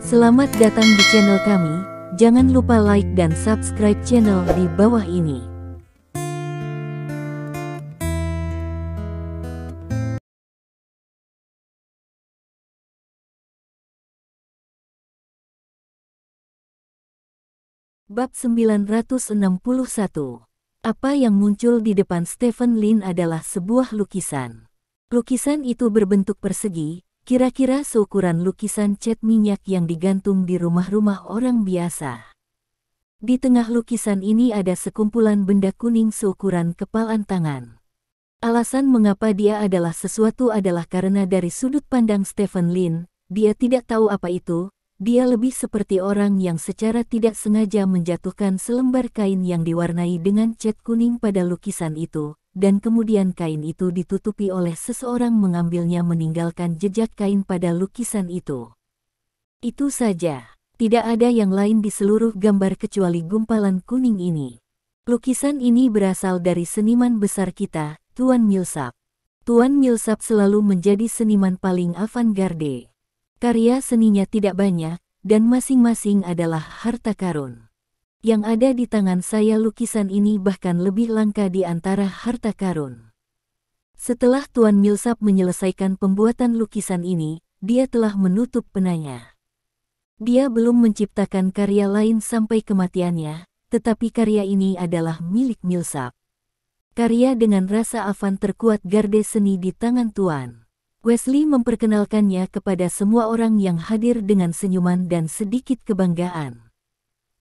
Selamat datang di channel kami, jangan lupa like dan subscribe channel di bawah ini. Bab 961. Apa yang muncul di depan Stephen Lin adalah sebuah lukisan. Lukisan itu berbentuk persegi, kira-kira seukuran lukisan cat minyak yang digantung di rumah-rumah orang biasa. Di tengah lukisan ini ada sekumpulan benda kuning seukuran kepalan tangan. Alasan mengapa dia adalah sesuatu adalah karena dari sudut pandang Stephen Lin, dia tidak tahu apa itu. Dia lebih seperti orang yang secara tidak sengaja menjatuhkan selembar kain yang diwarnai dengan cat kuning pada lukisan itu, dan kemudian kain itu ditutupi oleh seseorang mengambilnya meninggalkan jejak kain pada lukisan itu. Itu saja, tidak ada yang lain di seluruh gambar kecuali gumpalan kuning ini. Lukisan ini berasal dari seniman besar kita, Tuan Millsap. Tuan Millsap selalu menjadi seniman paling avant-garde. Karya seninya tidak banyak, dan masing-masing adalah harta karun. Yang ada di tangan saya lukisan ini bahkan lebih langka di antara harta karun. Setelah Tuan Millsap menyelesaikan pembuatan lukisan ini, dia telah menutup penanya. Dia belum menciptakan karya lain sampai kematiannya, tetapi karya ini adalah milik Millsap. Karya dengan rasa avant terkuat garde seni di tangan Tuan. Wesley memperkenalkannya kepada semua orang yang hadir dengan senyuman dan sedikit kebanggaan.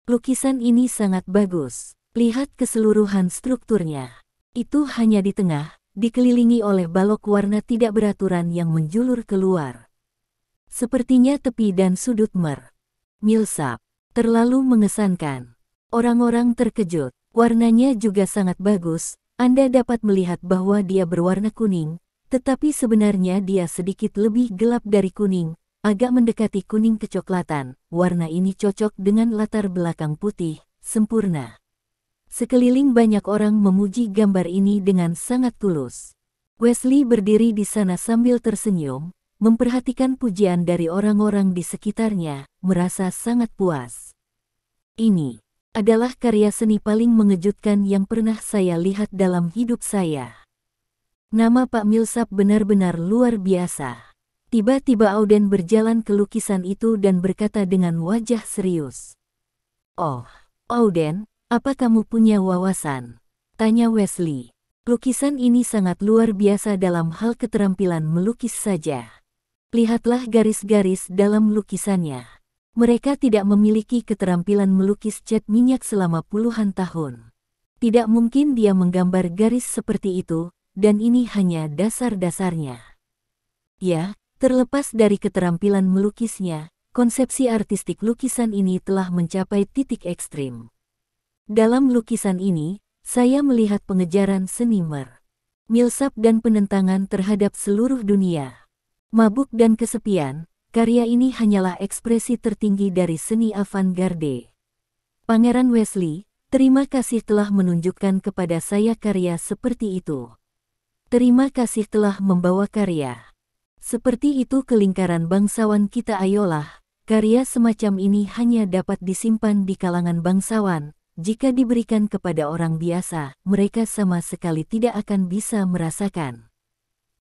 Lukisan ini sangat bagus. Lihat keseluruhan strukturnya. Itu hanya di tengah, dikelilingi oleh balok warna tidak beraturan yang menjulur keluar. Sepertinya tepi dan sudut Millsap. Terlalu mengesankan. Orang-orang terkejut. Warnanya juga sangat bagus. Anda dapat melihat bahwa dia berwarna kuning. Tetapi sebenarnya dia sedikit lebih gelap dari kuning, agak mendekati kuning kecoklatan. Warna ini cocok dengan latar belakang putih, sempurna. Sekeliling banyak orang memuji gambar ini dengan sangat tulus. Wesley berdiri di sana sambil tersenyum, memperhatikan pujian dari orang-orang di sekitarnya, merasa sangat puas. Ini adalah karya seni paling mengejutkan yang pernah saya lihat dalam hidup saya. Nama Pak Millsap benar-benar luar biasa. Tiba-tiba Auden berjalan ke lukisan itu dan berkata dengan wajah serius. "Oh, Auden, apa kamu punya wawasan?" tanya Wesley. "Lukisan ini sangat luar biasa dalam hal keterampilan melukis saja. Lihatlah garis-garis dalam lukisannya. Mereka tidak memiliki keterampilan melukis cat minyak selama puluhan tahun. Tidak mungkin dia menggambar garis seperti itu. Dan ini hanya dasar-dasarnya. Ya, terlepas dari keterampilan melukisnya, konsepsi artistik lukisan ini telah mencapai titik ekstrim. Dalam lukisan ini, saya melihat pengejaran seni Millsap dan penentangan terhadap seluruh dunia. Mabuk dan kesepian, karya ini hanyalah ekspresi tertinggi dari seni avant-garde. Pangeran Wesley, terima kasih telah menunjukkan kepada saya karya seperti itu. Terima kasih telah membawa karya seperti itu ke lingkaran bangsawan kita. Ayolah, karya semacam ini hanya dapat disimpan di kalangan bangsawan. Jika diberikan kepada orang biasa, mereka sama sekali tidak akan bisa merasakan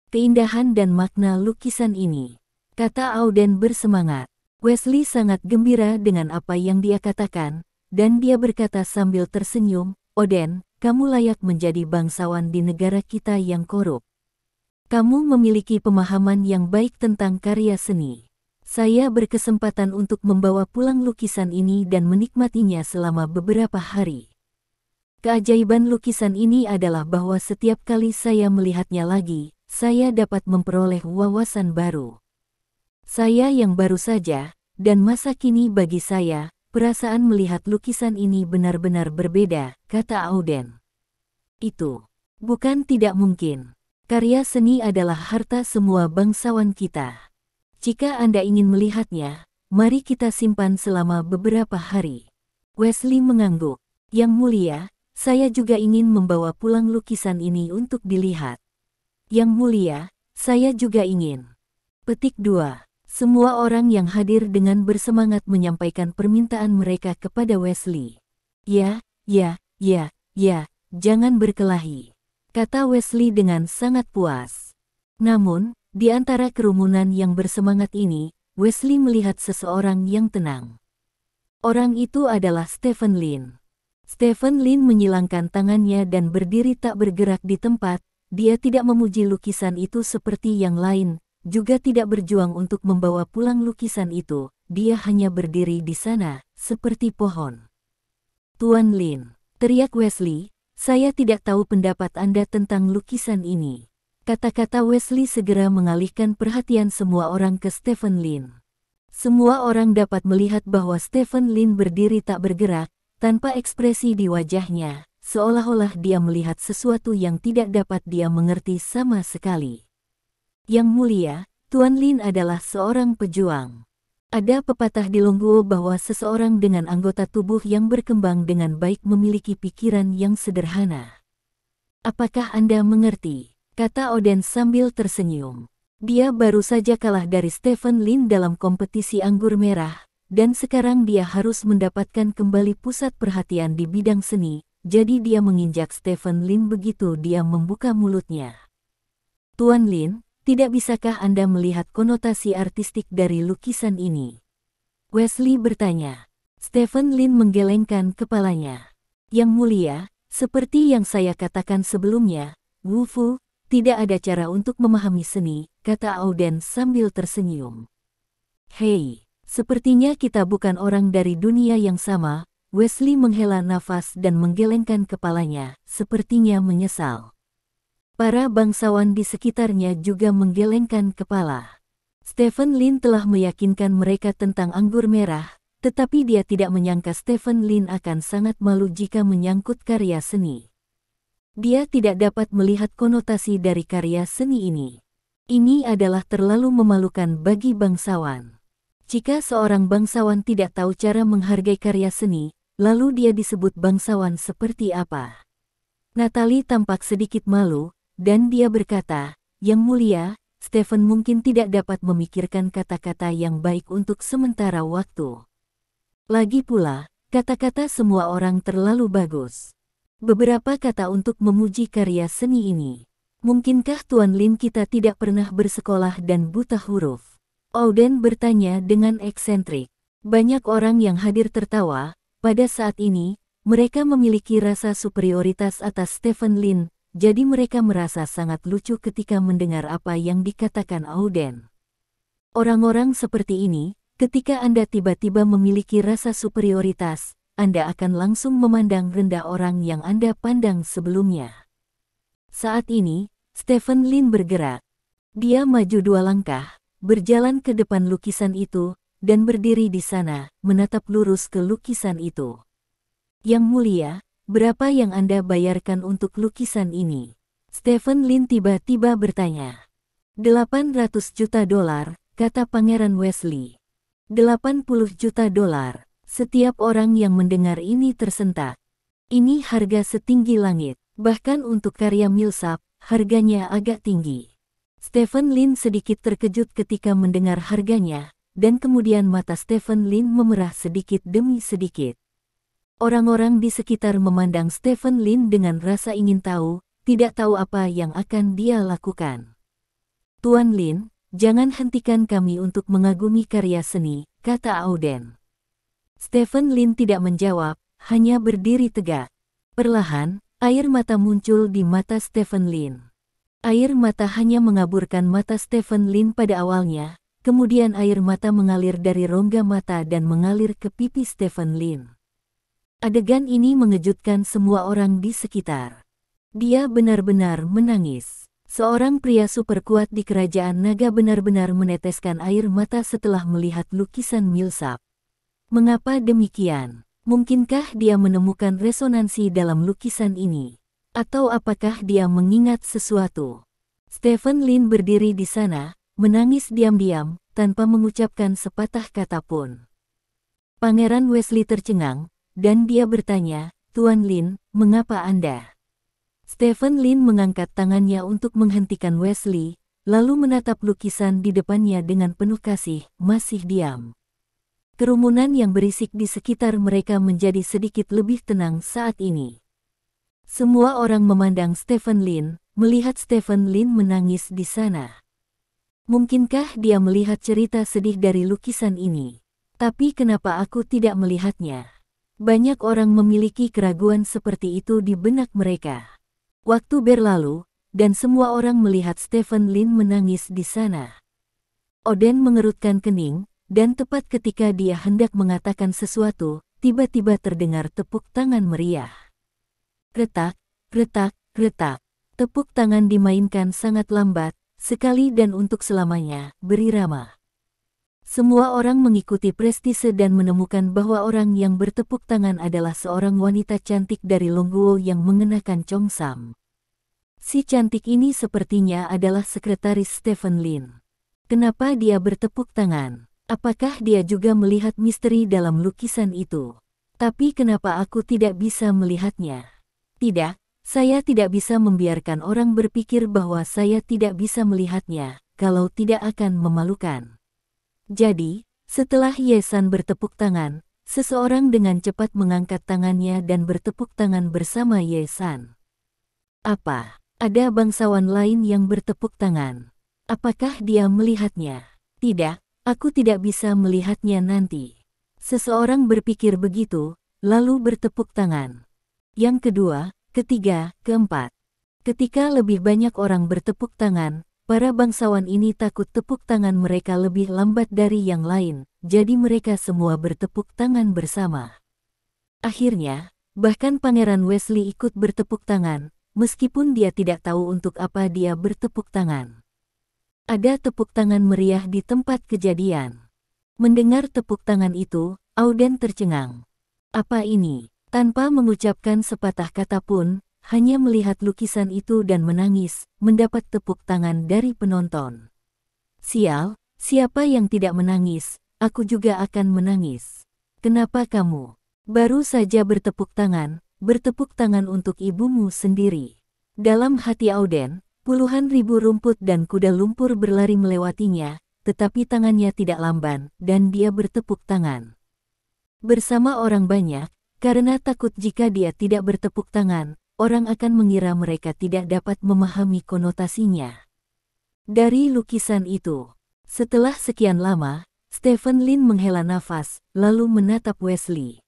keindahan dan makna lukisan ini," kata Auden bersemangat. Wesley sangat gembira dengan apa yang dia katakan, dan dia berkata sambil tersenyum, "Auden, kamu layak menjadi bangsawan di negara kita yang korup. Kamu memiliki pemahaman yang baik tentang karya seni. Saya berkesempatan untuk membawa pulang lukisan ini dan menikmatinya selama beberapa hari. Keajaiban lukisan ini adalah bahwa setiap kali saya melihatnya lagi, saya dapat memperoleh wawasan baru. Saya yang baru saja, dan masa kini bagi saya, perasaan melihat lukisan ini benar-benar berbeda," kata Auden. "Itu bukan tidak mungkin. Karya seni adalah harta semua bangsawan kita. Jika Anda ingin melihatnya, mari kita simpan selama beberapa hari." Wesley mengangguk. "Yang mulia, saya juga ingin membawa pulang lukisan ini untuk dilihat." "Yang mulia, saya juga ingin." Petik 2. Semua orang yang hadir dengan bersemangat menyampaikan permintaan mereka kepada Wesley. Ya, ya, ya, ya, jangan berkelahi, kata Wesley dengan sangat puas. Namun, di antara kerumunan yang bersemangat ini, Wesley melihat seseorang yang tenang. Orang itu adalah Stephen Lin. Stephen Lin menyilangkan tangannya dan berdiri tak bergerak di tempat. Dia tidak memuji lukisan itu seperti yang lain, juga tidak berjuang untuk membawa pulang lukisan itu. Dia hanya berdiri di sana, seperti pohon. Tuan Lin, teriak Wesley, saya tidak tahu pendapat Anda tentang lukisan ini. Kata-kata Wesley segera mengalihkan perhatian semua orang ke Stephen Lin. Semua orang dapat melihat bahwa Stephen Lin berdiri tak bergerak, tanpa ekspresi di wajahnya, seolah-olah dia melihat sesuatu yang tidak dapat dia mengerti sama sekali. Yang mulia, Tuan Lin adalah seorang pejuang. Ada pepatah di Longguo bahwa seseorang dengan anggota tubuh yang berkembang dengan baik memiliki pikiran yang sederhana. Apakah Anda mengerti? Kata Oden sambil tersenyum. Dia baru saja kalah dari Stephen Lin dalam kompetisi anggur merah, dan sekarang dia harus mendapatkan kembali pusat perhatian di bidang seni, jadi dia menginjak Stephen Lin begitu dia membuka mulutnya. Tuan Lin, tidak bisakah Anda melihat konotasi artistik dari lukisan ini? Wesley bertanya. Stephen Lin menggelengkan kepalanya. Yang mulia, seperti yang saya katakan sebelumnya, Wu Fu, tidak ada cara untuk memahami seni, kata Auden sambil tersenyum. Hei, sepertinya kita bukan orang dari dunia yang sama. Wesley menghela nafas dan menggelengkan kepalanya, sepertinya menyesal. Para bangsawan di sekitarnya juga menggelengkan kepala. Stephen Lin telah meyakinkan mereka tentang anggur merah, tetapi dia tidak menyangka Stephen Lin akan sangat malu jika menyangkut karya seni. Dia tidak dapat melihat konotasi dari karya seni ini. Ini adalah terlalu memalukan bagi bangsawan. Jika seorang bangsawan tidak tahu cara menghargai karya seni, lalu dia disebut bangsawan seperti apa? Natalie tampak sedikit malu, dan dia berkata, Yang mulia, Stephen mungkin tidak dapat memikirkan kata-kata yang baik untuk sementara waktu. Lagi pula, kata-kata semua orang terlalu bagus. Beberapa kata untuk memuji karya seni ini. Mungkinkah Tuan Lin kita tidak pernah bersekolah dan buta huruf? Auden bertanya dengan eksentrik. Banyak orang yang hadir tertawa. Pada saat ini, mereka memiliki rasa superioritas atas Stephen Lin, jadi mereka merasa sangat lucu ketika mendengar apa yang dikatakan Auden. Orang-orang seperti ini, ketika Anda tiba-tiba memiliki rasa superioritas, Anda akan langsung memandang rendah orang yang Anda pandang sebelumnya. Saat ini, Stephen Lin bergerak. Dia maju 2 langkah, berjalan ke depan lukisan itu, dan berdiri di sana, menatap lurus ke lukisan itu. Yang mulia, berapa yang Anda bayarkan untuk lukisan ini? Stephen Lin tiba-tiba bertanya. $800 juta, kata Pangeran Wesley. 80 juta dolar. Setiap orang yang mendengar ini tersentak. Ini harga setinggi langit. Bahkan untuk karya Millsap, harganya agak tinggi. Stephen Lin sedikit terkejut ketika mendengar harganya, dan kemudian mata Stephen Lin memerah sedikit demi sedikit. Orang-orang di sekitar memandang Stephen Lin dengan rasa ingin tahu, tidak tahu apa yang akan dia lakukan. Tuan Lin, jangan hentikan kami untuk mengagumi karya seni, kata Auden. Stephen Lin tidak menjawab, hanya berdiri tegak. Perlahan, air mata muncul di mata Stephen Lin. Air mata hanya mengaburkan mata Stephen Lin pada awalnya, kemudian air mata mengalir dari rongga mata dan mengalir ke pipi Stephen Lin. Adegan ini mengejutkan semua orang di sekitar. Dia benar-benar menangis. Seorang pria super kuat di kerajaan naga benar-benar meneteskan air mata setelah melihat lukisan Millsap. Mengapa demikian? Mungkinkah dia menemukan resonansi dalam lukisan ini? Atau apakah dia mengingat sesuatu? Stephen Lin berdiri di sana, menangis diam-diam, tanpa mengucapkan sepatah kata pun. Pangeran Wesley tercengang, dan dia bertanya, Tuan Lin, mengapa Anda? Stephen Lin mengangkat tangannya untuk menghentikan Wesley, lalu menatap lukisan di depannya dengan penuh kasih, masih diam. Kerumunan yang berisik di sekitar mereka menjadi sedikit lebih tenang saat ini. Semua orang memandang Stephen Lin, melihat Stephen Lin menangis di sana. Mungkinkah dia melihat cerita sedih dari lukisan ini? Tapi kenapa aku tidak melihatnya? Banyak orang memiliki keraguan seperti itu di benak mereka. Waktu berlalu, dan semua orang melihat Stephen Lin menangis di sana. Oden mengerutkan kening, dan tepat ketika dia hendak mengatakan sesuatu, tiba-tiba terdengar tepuk tangan meriah. Retak, retak, retak. Tepuk tangan dimainkan sangat lambat, sekali dan untuk selamanya, berirama. Semua orang mengikuti prestise dan menemukan bahwa orang yang bertepuk tangan adalah seorang wanita cantik dari Longguo yang mengenakan congsam. Si cantik ini sepertinya adalah sekretaris Stephen Lin. Kenapa dia bertepuk tangan? Apakah dia juga melihat misteri dalam lukisan itu? Tapi kenapa aku tidak bisa melihatnya? Tidak, saya tidak bisa membiarkan orang berpikir bahwa saya tidak bisa melihatnya, kalau tidak akan memalukan. Jadi, setelah Ye-san bertepuk tangan, seseorang dengan cepat mengangkat tangannya dan bertepuk tangan bersama Ye-san. Apa? Ada bangsawan lain yang bertepuk tangan. Apakah dia melihatnya? Tidak. Aku tidak bisa melihatnya nanti. Seseorang berpikir begitu, lalu bertepuk tangan. Yang kedua, ketiga, keempat. Ketika lebih banyak orang bertepuk tangan, para bangsawan ini takut tepuk tangan mereka lebih lambat dari yang lain, jadi mereka semua bertepuk tangan bersama. Akhirnya, bahkan Pangeran Wesley ikut bertepuk tangan, meskipun dia tidak tahu untuk apa dia bertepuk tangan. Ada tepuk tangan meriah di tempat kejadian. Mendengar tepuk tangan itu, Auden tercengang. Apa ini? Tanpa mengucapkan sepatah kata pun, hanya melihat lukisan itu dan menangis, mendapat tepuk tangan dari penonton. Sial, siapa yang tidak menangis? Aku juga akan menangis. Kenapa kamu baru saja bertepuk tangan untuk ibumu sendiri? Dalam hati Auden, puluhan ribu rumput dan kuda lumpur berlari melewatinya, tetapi tangannya tidak lamban, dan dia bertepuk tangan. Bersama orang banyak, karena takut jika dia tidak bertepuk tangan, orang akan mengira mereka tidak dapat memahami konotasinya. Dari lukisan itu, setelah sekian lama, Stephen Lin menghela nafas, lalu menatap Wesley.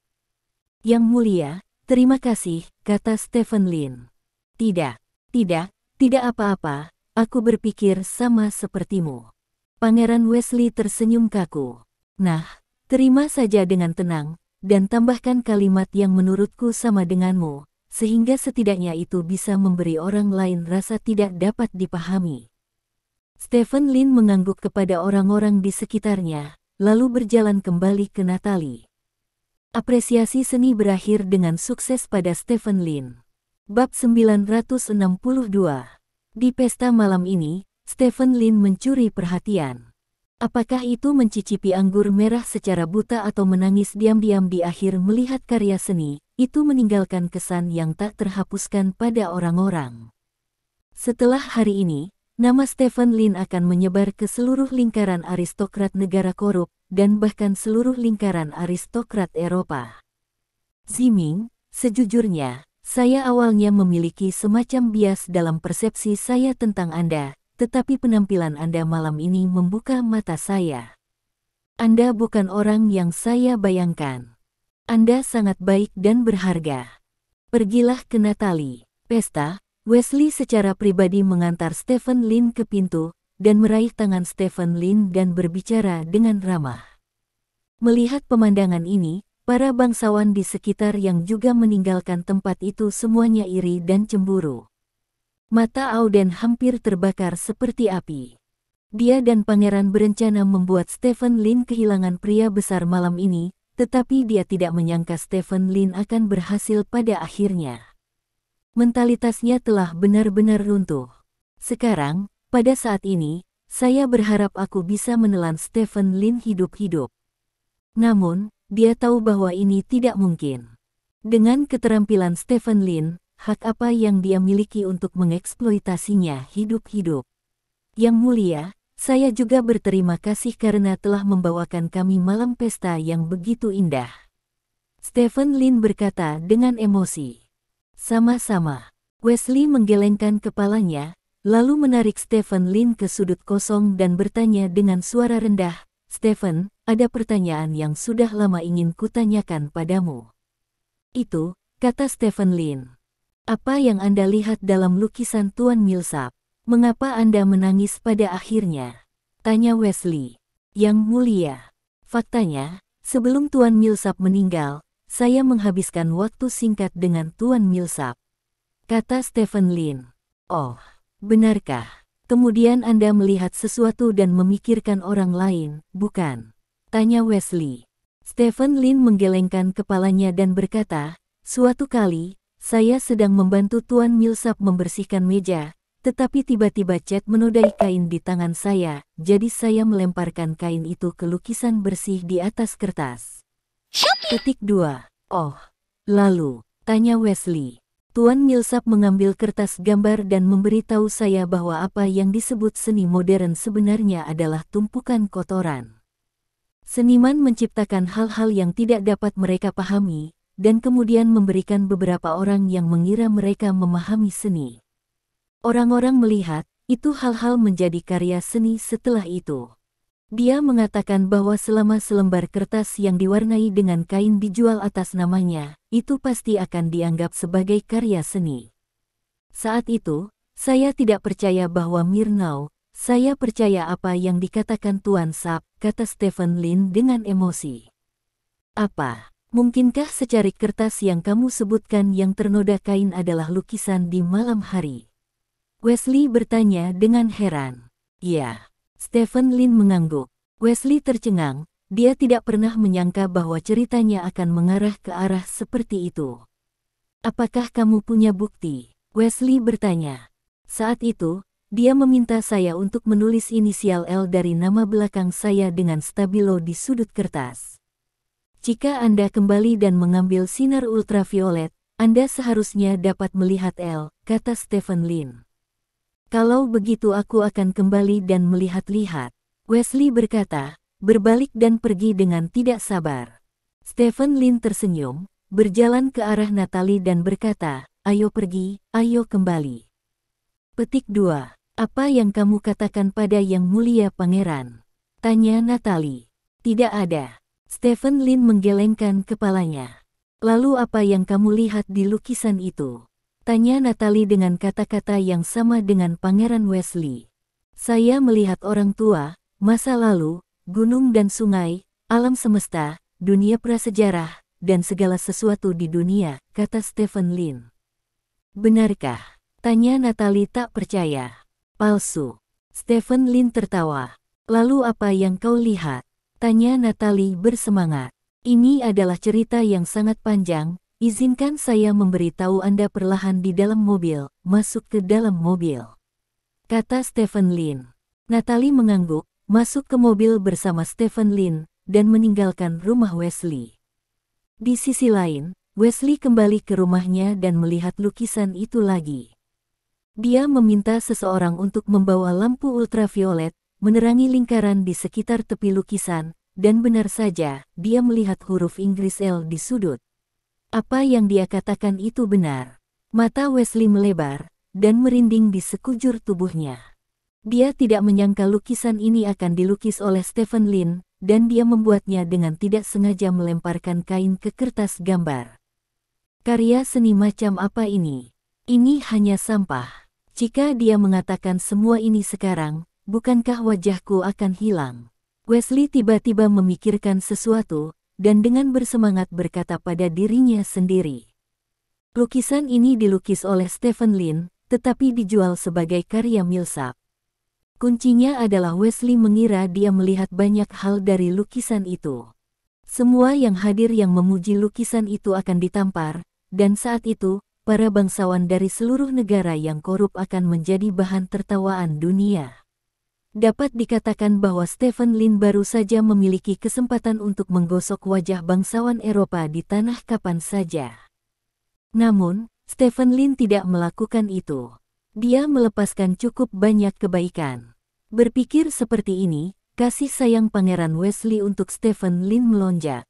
Yang mulia, terima kasih, kata Stephen Lin. Tidak, tidak. Tidak apa-apa, aku berpikir sama sepertimu. Pangeran Wesley tersenyum kaku. Nah, terima saja dengan tenang, dan tambahkan kalimat yang menurutku sama denganmu, sehingga setidaknya itu bisa memberi orang lain rasa tidak dapat dipahami. Stephen Lin mengangguk kepada orang-orang di sekitarnya, lalu berjalan kembali ke Natalie. Apresiasi seni berakhir dengan sukses pada Stephen Lin. Bab 962. Di pesta malam ini, Stephen Lin mencuri perhatian. Apakah itu mencicipi anggur merah secara buta atau menangis diam-diam di akhir melihat karya seni, itu meninggalkan kesan yang tak terhapuskan pada orang-orang. Setelah hari ini, nama Stephen Lin akan menyebar ke seluruh lingkaran aristokrat negara korup, dan bahkan seluruh lingkaran aristokrat Eropa. Ziming, sejujurnya, saya awalnya memiliki semacam bias dalam persepsi saya tentang Anda, tetapi penampilan Anda malam ini membuka mata saya. Anda bukan orang yang saya bayangkan. Anda sangat baik dan berharga. Pergilah ke Natalie. Pesta, Wesley secara pribadi mengantar Stephen Lin ke pintu, dan meraih tangan Stephen Lin dan berbicara dengan ramah. Melihat pemandangan ini, para bangsawan di sekitar yang juga meninggalkan tempat itu semuanya iri dan cemburu. Mata Auden hampir terbakar seperti api. Dia dan pangeran berencana membuat Stephen Lin kehilangan pria besar malam ini, tetapi dia tidak menyangka Stephen Lin akan berhasil pada akhirnya. Mentalitasnya telah benar-benar runtuh. Sekarang, pada saat ini, saya berharap aku bisa menelan Stephen Lin hidup-hidup. Namun, dia tahu bahwa ini tidak mungkin. Dengan keterampilan Stephen Lin, hak apa yang dia miliki untuk mengeksploitasinya hidup-hidup? Yang mulia, saya juga berterima kasih karena telah membawakan kami malam pesta yang begitu indah. Stephen Lin berkata dengan emosi. Sama-sama. Wesley menggelengkan kepalanya, lalu menarik Stephen Lin ke sudut kosong dan bertanya dengan suara rendah, "Stephen, ada pertanyaan yang sudah lama ingin kutanyakan padamu." "Itu," kata Stephen Lin. "Apa yang Anda lihat dalam lukisan Tuan Millsap? Mengapa Anda menangis pada akhirnya?" tanya Wesley. "Yang mulia, faktanya, sebelum Tuan Millsap meninggal, saya menghabiskan waktu singkat dengan Tuan Millsap," kata Stephen Lin. "Oh, benarkah? Kemudian Anda melihat sesuatu dan memikirkan orang lain, bukan?" tanya Wesley. Stephen Lin menggelengkan kepalanya dan berkata, "Suatu kali, saya sedang membantu Tuan Millsap membersihkan meja, tetapi tiba-tiba cat menodai kain di tangan saya, jadi saya melemparkan kain itu ke lukisan bersih di atas kertas." Petik 2. "Oh, lalu?" tanya Wesley. "Tuan Millsap mengambil kertas gambar dan memberitahu saya bahwa apa yang disebut seni modern sebenarnya adalah tumpukan kotoran. Seniman menciptakan hal-hal yang tidak dapat mereka pahami, dan kemudian memberikan beberapa orang yang mengira mereka memahami seni. Orang-orang melihat, itu hal-hal menjadi karya seni setelah itu. Dia mengatakan bahwa selama selembar kertas yang diwarnai dengan kain dijual atas namanya, itu pasti akan dianggap sebagai karya seni. Saat itu, saya tidak percaya bahwa Murnau, saya percaya apa yang dikatakan Tuan Sap," kata Stephen Lin dengan emosi. "Apa? Mungkinkah secarik kertas yang kamu sebutkan yang ternoda kain adalah lukisan di malam hari?" Wesley bertanya dengan heran. "Ya." Stephen Lin mengangguk. Wesley tercengang, dia tidak pernah menyangka bahwa ceritanya akan mengarah ke arah seperti itu. "Apakah kamu punya bukti?" Wesley bertanya. "Saat itu, dia meminta saya untuk menulis inisial L dari nama belakang saya dengan stabilo di sudut kertas. Jika Anda kembali dan mengambil sinar ultraviolet, Anda seharusnya dapat melihat L," kata Stephen Lin. "Kalau begitu aku akan kembali dan melihat-lihat," Wesley berkata, berbalik dan pergi dengan tidak sabar. Stephen Lin tersenyum, berjalan ke arah Natalie dan berkata, "Ayo pergi, ayo kembali." Petik 2. "Apa yang kamu katakan pada Yang Mulia Pangeran?" tanya Natalie. "Tidak ada." Stephen Lin menggelengkan kepalanya. "Lalu apa yang kamu lihat di lukisan itu?" tanya Natalie dengan kata-kata yang sama dengan Pangeran Wesley. "Saya melihat orang tua, masa lalu, gunung dan sungai, alam semesta, dunia prasejarah, dan segala sesuatu di dunia," kata Stephen Lin. "Benarkah?" tanya Natalie tak percaya. "Palsu." Stephen Lin tertawa. "Lalu apa yang kau lihat?" tanya Natalie bersemangat. "Ini adalah cerita yang sangat panjang. Izinkan saya memberitahu Anda perlahan di dalam mobil, masuk ke dalam mobil," kata Stephen Lin. Natalie mengangguk, masuk ke mobil bersama Stephen Lin, dan meninggalkan rumah Wesley. Di sisi lain, Wesley kembali ke rumahnya dan melihat lukisan itu lagi. Dia meminta seseorang untuk membawa lampu ultraviolet, menerangi lingkaran di sekitar tepi lukisan, dan benar saja, dia melihat huruf Inggris L di sudut. Apa yang dia katakan itu benar. Mata Wesley melebar, dan merinding di sekujur tubuhnya. Dia tidak menyangka lukisan ini akan dilukis oleh Stephen Lin, dan dia membuatnya dengan tidak sengaja melemparkan kain ke kertas gambar. Karya seni macam apa ini? Ini hanya sampah. Jika dia mengatakan semua ini sekarang, bukankah wajahku akan hilang? Wesley tiba-tiba memikirkan sesuatu, dan dengan bersemangat berkata pada dirinya sendiri. Lukisan ini dilukis oleh Stephen Lin, tetapi dijual sebagai karya Millsap. Kuncinya adalah Wesley mengira dia melihat banyak hal dari lukisan itu. Semua yang hadir yang memuji lukisan itu akan ditampar, dan saat itu, para bangsawan dari seluruh negara yang korup akan menjadi bahan tertawaan dunia. Dapat dikatakan bahwa Stephen Lin baru saja memiliki kesempatan untuk menggosok wajah bangsawan Eropa di tanah kapan saja. Namun, Stephen Lin tidak melakukan itu. Dia melepaskan cukup banyak kebaikan. Berpikir seperti ini, kasih sayang Pangeran Wesley untuk Stephen Lin melonjak.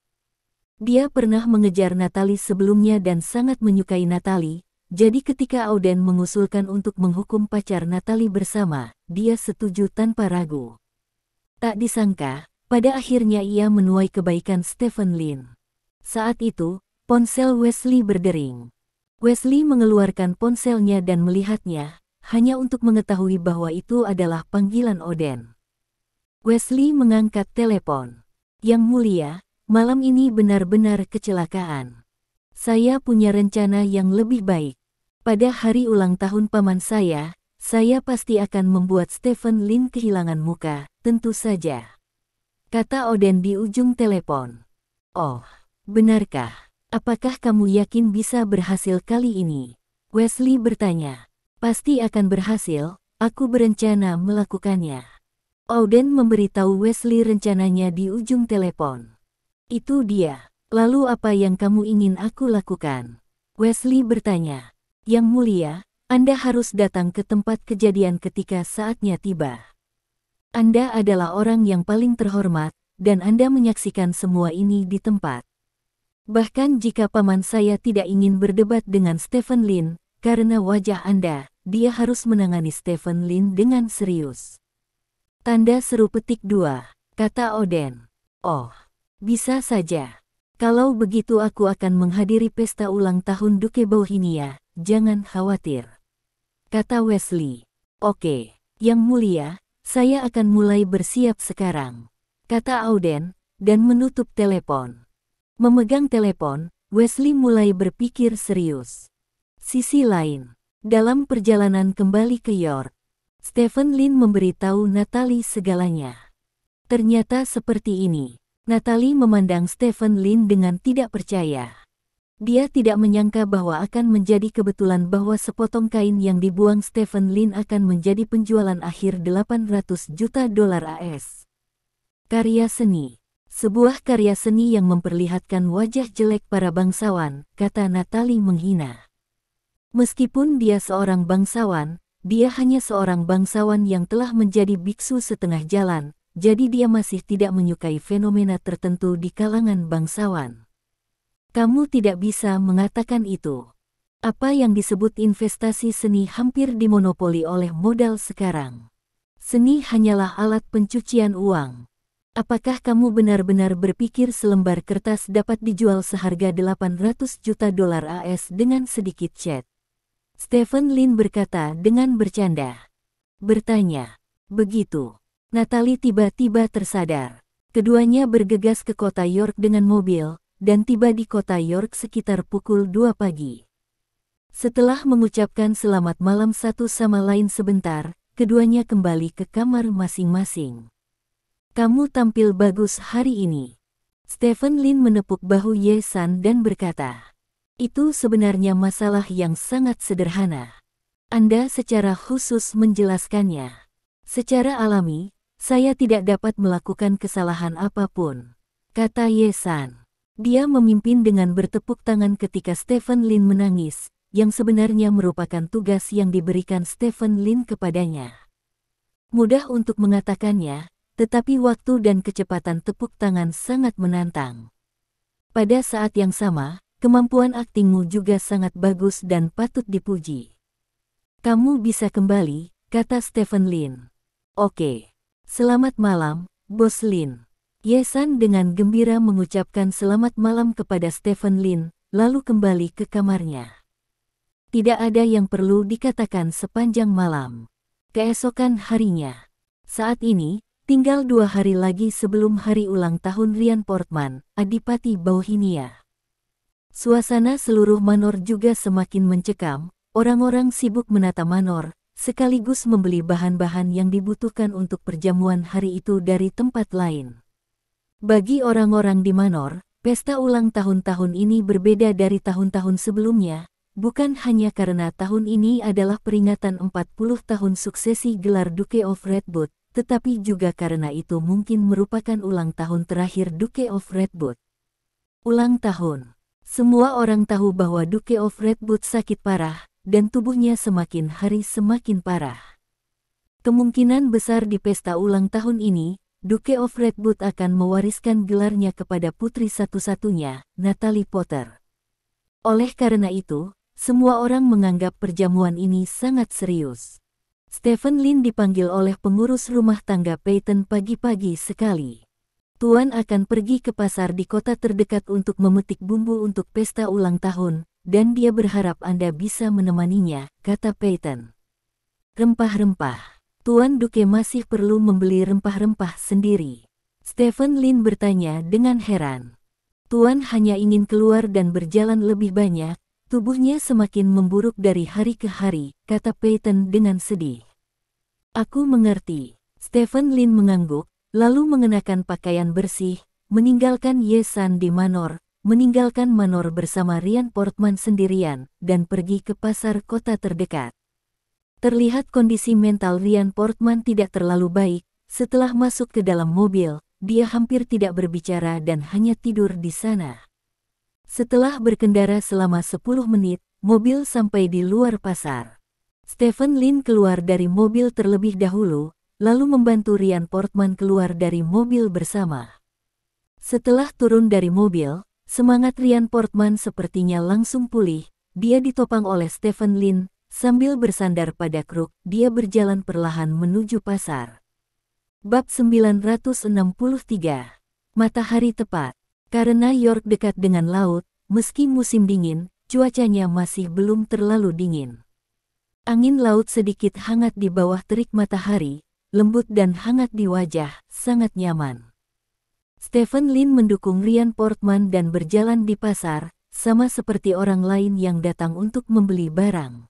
Dia pernah mengejar Natalie sebelumnya dan sangat menyukai Natalie, jadi ketika Auden mengusulkan untuk menghukum pacar Natalie bersama, dia setuju tanpa ragu. Tak disangka, pada akhirnya ia menuai kebaikan Stephen Lin. Saat itu, ponsel Wesley berdering. Wesley mengeluarkan ponselnya dan melihatnya, hanya untuk mengetahui bahwa itu adalah panggilan Auden. Wesley mengangkat telepon. Yang mulia, malam ini benar-benar kecelakaan. Saya punya rencana yang lebih baik. Pada hari ulang tahun paman saya pasti akan membuat Stephen Lin kehilangan muka, tentu saja. Kata Auden di ujung telepon. Oh, benarkah? Apakah kamu yakin bisa berhasil kali ini? Wesley bertanya. Pasti akan berhasil, aku berencana melakukannya. Auden memberitahu Wesley rencananya di ujung telepon. Itu dia. Lalu apa yang kamu ingin aku lakukan? Wesley bertanya. Yang mulia, Anda harus datang ke tempat kejadian ketika saatnya tiba. Anda adalah orang yang paling terhormat, dan Anda menyaksikan semua ini di tempat. Bahkan jika paman saya tidak ingin berdebat dengan Stephen Lin, karena wajah Anda, dia harus menangani Stephen Lin dengan serius. Tanda seru petik 2, kata Auden. Oh, bisa saja. Kalau begitu aku akan menghadiri pesta ulang tahun Duke Bohemia, jangan khawatir. Kata Wesley. Oke, yang mulia, saya akan mulai bersiap sekarang. Kata Auden, dan menutup telepon. Memegang telepon, Wesley mulai berpikir serius. Sisi lain, dalam perjalanan kembali ke York, Stephen Lin memberitahu Natalie segalanya. Ternyata seperti ini. Natalie memandang Stephen Lin dengan tidak percaya. Dia tidak menyangka bahwa akan menjadi kebetulan bahwa sepotong kain yang dibuang Stephen Lin akan menjadi penjualan akhir $800 juta AS. Karya seni. Sebuah karya seni yang memperlihatkan wajah jelek para bangsawan, kata Natalie menghina. Meskipun dia seorang bangsawan, dia hanya seorang bangsawan yang telah menjadi biksu setengah jalan, jadi dia masih tidak menyukai fenomena tertentu di kalangan bangsawan. Kamu tidak bisa mengatakan itu. Apa yang disebut investasi seni hampir dimonopoli oleh modal sekarang. Seni hanyalah alat pencucian uang. Apakah kamu benar-benar berpikir selembar kertas dapat dijual seharga $800 juta AS dengan sedikit cat? Stephen Lin berkata dengan bercanda. Bertanya. Begitu. Natalie tiba-tiba tersadar. Keduanya bergegas ke kota York dengan mobil, dan tiba di kota York sekitar pukul 2 pagi. Setelah mengucapkan selamat malam satu sama lain sebentar, keduanya kembali ke kamar masing-masing. Kamu tampil bagus hari ini. Stephen Lin menepuk bahu Ye San dan berkata. Itu sebenarnya masalah yang sangat sederhana. Anda secara khusus menjelaskannya. Secara alami, saya tidak dapat melakukan kesalahan apapun. Kata Ye San. Dia memimpin dengan bertepuk tangan ketika Stephen Lin menangis, yang sebenarnya merupakan tugas yang diberikan Stephen Lin kepadanya. Mudah untuk mengatakannya, tetapi waktu dan kecepatan tepuk tangan sangat menantang. Pada saat yang sama, kemampuan aktingmu juga sangat bagus dan patut dipuji. Kamu bisa kembali, kata Stephen Lin. Oke. Selamat malam, Bos Lin. Ye San dengan gembira mengucapkan selamat malam kepada Stephen Lin, lalu kembali ke kamarnya. Tidak ada yang perlu dikatakan sepanjang malam. Keesokan harinya. Saat ini, tinggal 2 hari lagi sebelum hari ulang tahun Ryan Portman, Adipati Bohemia. Suasana seluruh manor juga semakin mencekam, orang-orang sibuk menata manor, sekaligus membeli bahan-bahan yang dibutuhkan untuk perjamuan hari itu dari tempat lain. Bagi orang-orang di manor, pesta ulang tahun ini berbeda dari tahun-tahun sebelumnya, bukan hanya karena tahun ini adalah peringatan 40 tahun suksesi gelar Duke of Redwood, tetapi juga karena itu mungkin merupakan ulang tahun terakhir Duke of Redwood. Ulang tahun. Semua orang tahu bahwa Duke of Redwood sakit parah, dan tubuhnya semakin hari semakin parah. Kemungkinan besar di pesta ulang tahun ini, Duke of Redwood akan mewariskan gelarnya kepada putri satu-satunya, Natalie Potter. Oleh karena itu, semua orang menganggap perjamuan ini sangat serius. Stephen Lin dipanggil oleh pengurus rumah tangga Peyton pagi-pagi sekali. Tuan akan pergi ke pasar di kota terdekat untuk memetik bumbu untuk pesta ulang tahun, dan dia berharap Anda bisa menemaninya, kata Peyton. Rempah-rempah. Tuan Duke masih perlu membeli rempah-rempah sendiri. Stephen Lin bertanya dengan heran. Tuan hanya ingin keluar dan berjalan lebih banyak, tubuhnya semakin memburuk dari hari ke hari, kata Peyton dengan sedih. Aku mengerti. Stephen Lin mengangguk, lalu mengenakan pakaian bersih, meninggalkan Yesan di Manor, meninggalkan Manor bersama Ryan Portman sendirian, dan pergi ke pasar kota terdekat. Terlihat kondisi mental Ryan Portman tidak terlalu baik. Setelah masuk ke dalam mobil, dia hampir tidak berbicara dan hanya tidur di sana. Setelah berkendara selama 10 menit, mobil sampai di luar pasar. Stephen Lin keluar dari mobil terlebih dahulu, lalu membantu Ryan Portman keluar dari mobil bersama. Setelah turun dari mobil, semangat Ryan Portman sepertinya langsung pulih. Dia ditopang oleh Stephen Lin. Sambil bersandar pada kruk, dia berjalan perlahan menuju pasar. Bab 963. Matahari tepat. Karena York dekat dengan laut, meski musim dingin, cuacanya masih belum terlalu dingin. Angin laut sedikit hangat di bawah terik matahari, lembut dan hangat di wajah, sangat nyaman. Stephen Lin mendukung Ryan Portman dan berjalan di pasar, sama seperti orang lain yang datang untuk membeli barang.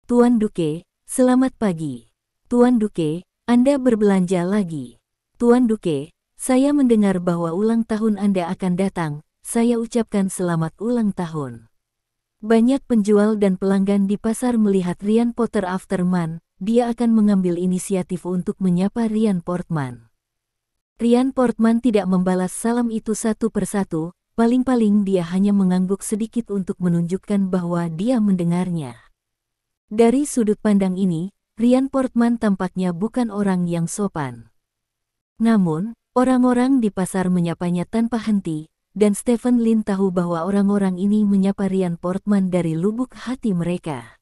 Tuan Duke, selamat pagi. Tuan Duke, Anda berbelanja lagi. Tuan Duke, saya mendengar bahwa ulang tahun Anda akan datang, saya ucapkan selamat ulang tahun. Banyak penjual dan pelanggan di pasar melihat Ryan Potter Afterman, dia akan mengambil inisiatif untuk menyapa Ryan Portman. Ryan Portman tidak membalas salam itu satu persatu, paling-paling dia hanya mengangguk sedikit untuk menunjukkan bahwa dia mendengarnya. Dari sudut pandang ini, Ryan Portman tampaknya bukan orang yang sopan. Namun, orang-orang di pasar menyapanya tanpa henti, dan Stephen Lin tahu bahwa orang-orang ini menyapa Ryan Portman dari lubuk hati mereka.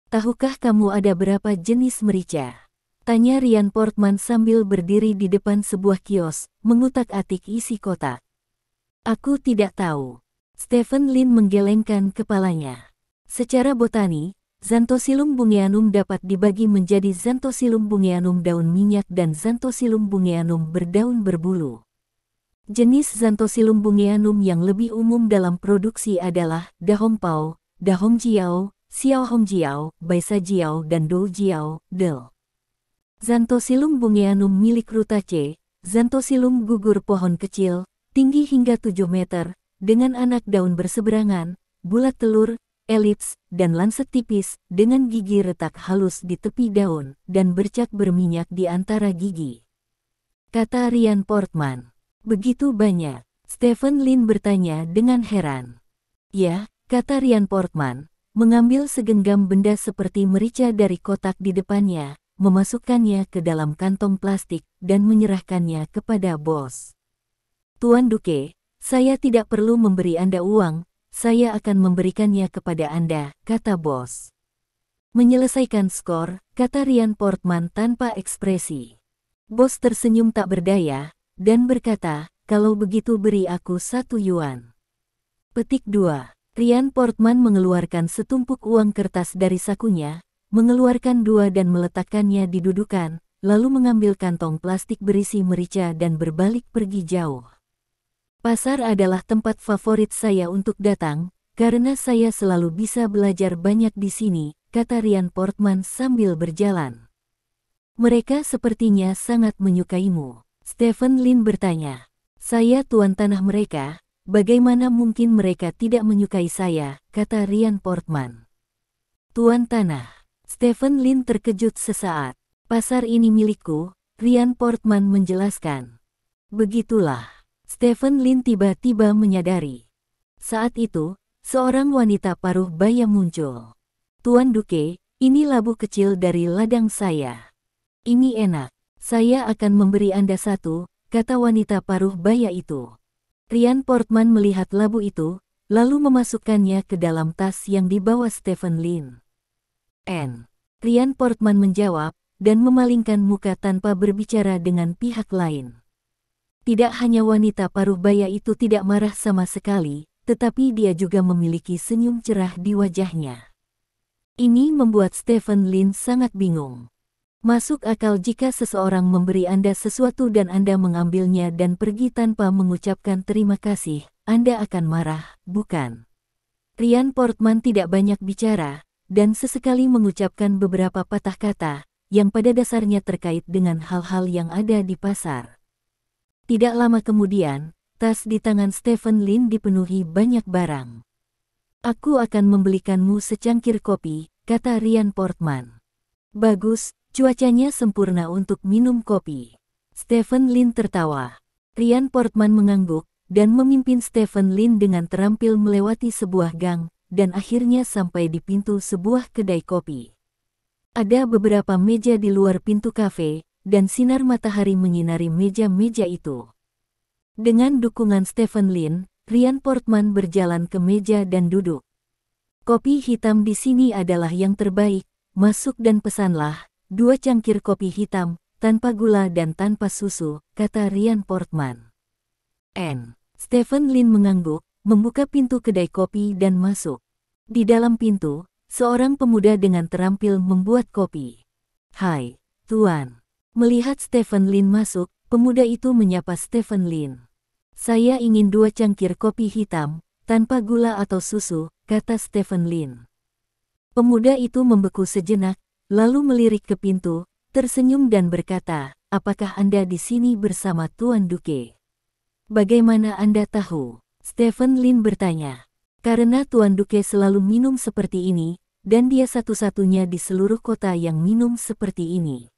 Tahukah kamu ada berapa jenis merica? Tanya Ryan Portman sambil berdiri di depan sebuah kios, mengutak-atik isi kotak. Aku tidak tahu. Stephen Lin menggelengkan kepalanya. Secara botani, Xanthosilum bungeanum dapat dibagi menjadi Xanthosilum bungeanum daun minyak dan Xanthosilum bungeanum berdaun berbulu. Jenis Xanthosilum bungeanum yang lebih umum dalam produksi adalah Dahongpao, Dahongjiao, Xiaohongjiao, Baisajiao dan Doujiao, Del. Xanthosilum bungeanum milik Rutaceae, Xanthosilum gugur pohon kecil, tinggi hingga 7 meter, dengan anak daun berseberangan, bulat telur, elips, dan lancet tipis, dengan gigi retak halus di tepi daun, dan bercak berminyak di antara gigi. Kata Ryan Portman. Begitu banyak? Stephen Lin bertanya dengan heran. Ya, kata Ryan Portman, mengambil segenggam benda seperti merica dari kotak di depannya, memasukkannya ke dalam kantong plastik, dan menyerahkannya kepada bos. Tuan Duke, saya tidak perlu memberi Anda uang, saya akan memberikannya kepada Anda, kata bos. Menyelesaikan skor, kata Ryan Portman tanpa ekspresi. Bos tersenyum tak berdaya, dan berkata, kalau begitu beri aku 1 yuan. Petik 2. Ryan Portman mengeluarkan setumpuk uang kertas dari sakunya, mengeluarkan 2 dan meletakkannya di dudukan, lalu mengambil kantong plastik berisi merica dan berbalik pergi jauh. Pasar adalah tempat favorit saya untuk datang, karena saya selalu bisa belajar banyak di sini, kata Ryan Portman sambil berjalan. Mereka sepertinya sangat menyukaimu. Stephen Lin bertanya. Saya tuan tanah mereka, bagaimana mungkin mereka tidak menyukai saya, kata Ryan Portman. Tuan tanah. Stephen Lin terkejut sesaat. Pasar ini milikku, Ryan Portman menjelaskan. Begitulah. Stephen Lin tiba-tiba menyadari. Saat itu, seorang wanita paruh baya muncul. Tuan Duke, ini labu kecil dari ladang saya. Ini enak. Saya akan memberi Anda satu, kata wanita paruh baya itu. Ryan Portman melihat labu itu, lalu memasukkannya ke dalam tas yang dibawa Stephen Lin. Ryan Portman menjawab, dan memalingkan muka tanpa berbicara dengan pihak lain. Tidak hanya wanita paruh baya itu tidak marah sama sekali, tetapi dia juga memiliki senyum cerah di wajahnya. Ini membuat Stephen Lin sangat bingung. Masuk akal jika seseorang memberi Anda sesuatu dan Anda mengambilnya dan pergi tanpa mengucapkan terima kasih, Anda akan marah, bukan? Ryan Portman tidak banyak bicara, dan sesekali mengucapkan beberapa patah kata, yang pada dasarnya terkait dengan hal-hal yang ada di pasar. Tidak lama kemudian, tas di tangan Stephen Lin dipenuhi banyak barang. Aku akan membelikanmu secangkir kopi, kata Ryan Portman. Bagus, cuacanya sempurna untuk minum kopi. Stephen Lin tertawa. Ryan Portman mengangguk, dan memimpin Stephen Lin dengan terampil melewati sebuah gang, dan akhirnya sampai di pintu sebuah kedai kopi. Ada beberapa meja di luar pintu kafe, dan sinar matahari menyinari meja-meja itu. Dengan dukungan Stephen Lin, Ryan Portman berjalan ke meja dan duduk. Kopi hitam di sini adalah yang terbaik, masuk dan pesanlah 2 cangkir kopi hitam, tanpa gula dan tanpa susu, kata Ryan Portman. Stephen Lin mengangguk, membuka pintu kedai kopi dan masuk. Di dalam pintu, seorang pemuda dengan terampil membuat kopi. Hai, Tuan. Melihat Stephen Lin masuk, pemuda itu menyapa Stephen Lin. Saya ingin 2 cangkir kopi hitam, tanpa gula atau susu, kata Stephen Lin. Pemuda itu membeku sejenak, lalu melirik ke pintu, tersenyum dan berkata, apakah Anda di sini bersama Tuan Duke? Bagaimana Anda tahu? Stephen Lin bertanya. Karena Tuan Duke selalu minum seperti ini, dan dia satu-satunya di seluruh kota yang minum seperti ini.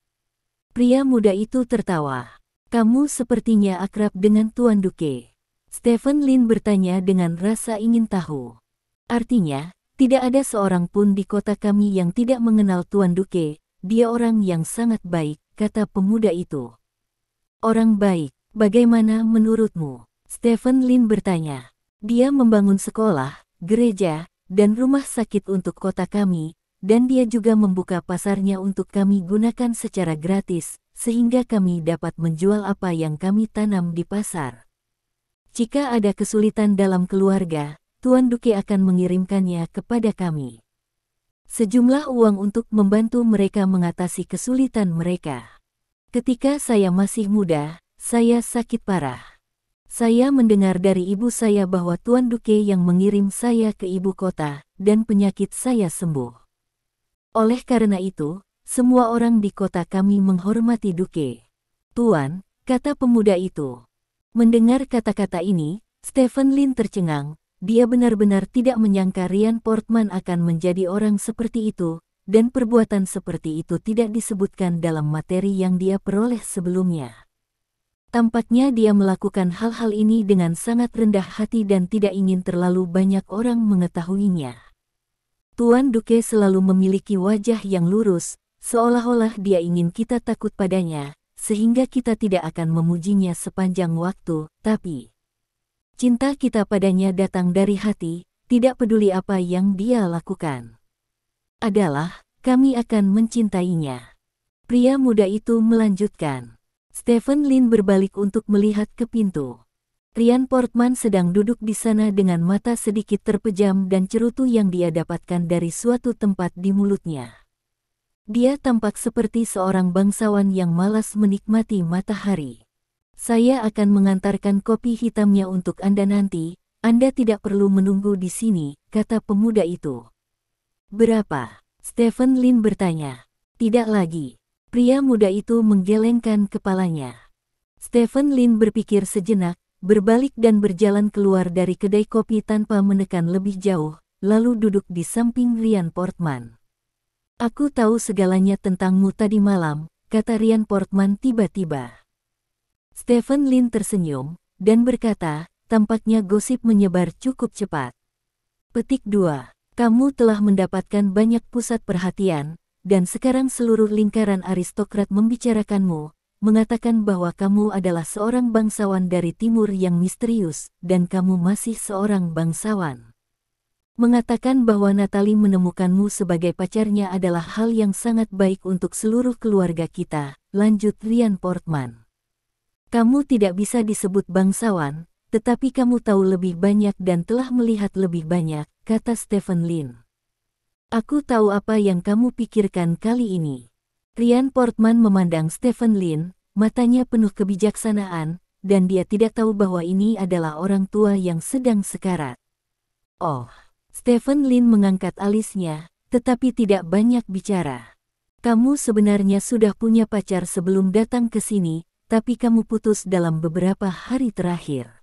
Pria muda itu tertawa. Kamu sepertinya akrab dengan Tuan Duke. Stephen Lin bertanya dengan rasa ingin tahu. Artinya, tidak ada seorang pun di kota kami yang tidak mengenal Tuan Duke, dia orang yang sangat baik, kata pemuda itu. Orang baik, bagaimana menurutmu? Stephen Lin bertanya. Dia membangun sekolah, gereja, dan rumah sakit untuk kota kami, dan dia juga membuka pasarnya untuk kami gunakan secara gratis, sehingga kami dapat menjual apa yang kami tanam di pasar. Jika ada kesulitan dalam keluarga, Tuan Duke akan mengirimkannya kepada kami. Sejumlah uang untuk membantu mereka mengatasi kesulitan mereka. Ketika saya masih muda, saya sakit parah. Saya mendengar dari ibu saya bahwa Tuan Duke yang mengirim saya ke ibu kota, dan penyakit saya sembuh. Oleh karena itu, semua orang di kota kami menghormati Duke. Tuan, kata pemuda itu. Mendengar kata-kata ini, Stephen Lin tercengang. Dia benar-benar tidak menyangka Ryan Portman akan menjadi orang seperti itu, dan perbuatan seperti itu tidak disebutkan dalam materi yang dia peroleh sebelumnya. Tampaknya dia melakukan hal-hal ini dengan sangat rendah hati dan tidak ingin terlalu banyak orang mengetahuinya. Tuan Duke selalu memiliki wajah yang lurus, seolah-olah dia ingin kita takut padanya, sehingga kita tidak akan memujinya sepanjang waktu, tapi cinta kita padanya datang dari hati, tidak peduli apa yang dia lakukan. Kami akan mencintainya. Pria muda itu melanjutkan. Stephen Lin berbalik untuk melihat ke pintu. Ryan Portman sedang duduk di sana dengan mata sedikit terpejam dan cerutu yang dia dapatkan dari suatu tempat di mulutnya. Dia tampak seperti seorang bangsawan yang malas menikmati matahari. Saya akan mengantarkan kopi hitamnya untuk Anda nanti, Anda tidak perlu menunggu di sini, kata pemuda itu. Berapa? Stephen Lin bertanya. Tidak lagi. Pria muda itu menggelengkan kepalanya. Stephen Lin berpikir sejenak, berbalik dan berjalan keluar dari kedai kopi tanpa menekan lebih jauh, lalu duduk di samping Ryan Portman. Aku tahu segalanya tentangmu tadi malam, kata Ryan Portman tiba-tiba. Stephen Lin tersenyum, dan berkata, tampaknya gosip menyebar cukup cepat. Petik 2. Kamu telah mendapatkan banyak pusat perhatian, dan sekarang seluruh lingkaran aristokrat membicarakanmu, mengatakan bahwa kamu adalah seorang bangsawan dari timur yang misterius, dan kamu masih seorang bangsawan. Mengatakan bahwa Natalie menemukanmu sebagai pacarnya adalah hal yang sangat baik untuk seluruh keluarga kita, lanjut Ryan Portman. Kamu tidak bisa disebut bangsawan, tetapi kamu tahu lebih banyak dan telah melihat lebih banyak, kata Stephen Lin. Aku tahu apa yang kamu pikirkan kali ini. Ryan Portman memandang Stephen Lin, matanya penuh kebijaksanaan, dan dia tidak tahu bahwa ini adalah orang tua yang sedang sekarat. Oh. Stephen Lin mengangkat alisnya, tetapi tidak banyak bicara. Kamu sebenarnya sudah punya pacar sebelum datang ke sini, tapi kamu putus dalam beberapa hari terakhir.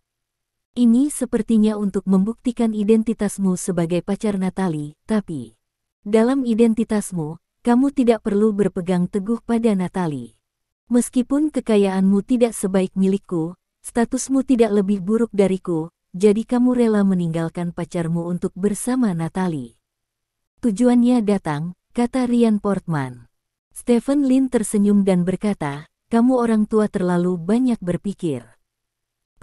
Ini sepertinya untuk membuktikan identitasmu sebagai pacar Natalie, tapi dalam identitasmu, kamu tidak perlu berpegang teguh pada Natalie. Meskipun kekayaanmu tidak sebaik milikku, statusmu tidak lebih buruk dariku, jadi kamu rela meninggalkan pacarmu untuk bersama Natalie. Tujuannya datang, kata Ryan Portman. Stephen Lin tersenyum dan berkata, kamu orang tua terlalu banyak berpikir.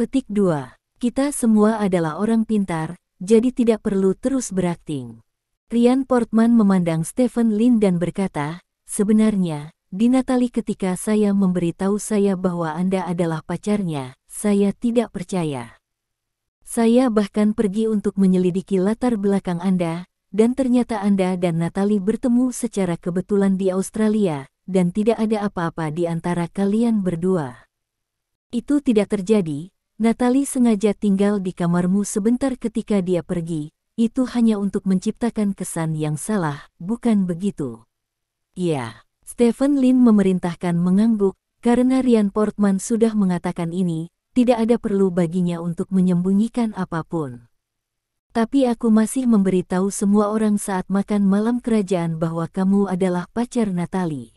Petik 2. Kita semua adalah orang pintar, jadi tidak perlu terus berakting. Ryan Portman memandang Stephen Lin dan berkata, sebenarnya, di Natalie ketika saya memberitahu saya bahwa Anda adalah pacarnya, saya tidak percaya. Saya bahkan pergi untuk menyelidiki latar belakang Anda, dan ternyata Anda dan Natalie bertemu secara kebetulan di Australia, dan tidak ada apa-apa di antara kalian berdua. Itu tidak terjadi, Natalie sengaja tinggal di kamarmu sebentar ketika dia pergi, itu hanya untuk menciptakan kesan yang salah, bukan begitu? Ya, Stephen Lin memerintahkan mengangguk, karena Ryan Portman sudah mengatakan ini, tidak ada perlu baginya untuk menyembunyikan apapun. Tapi aku masih memberitahu semua orang saat makan malam kerajaan bahwa kamu adalah pacar Natalie.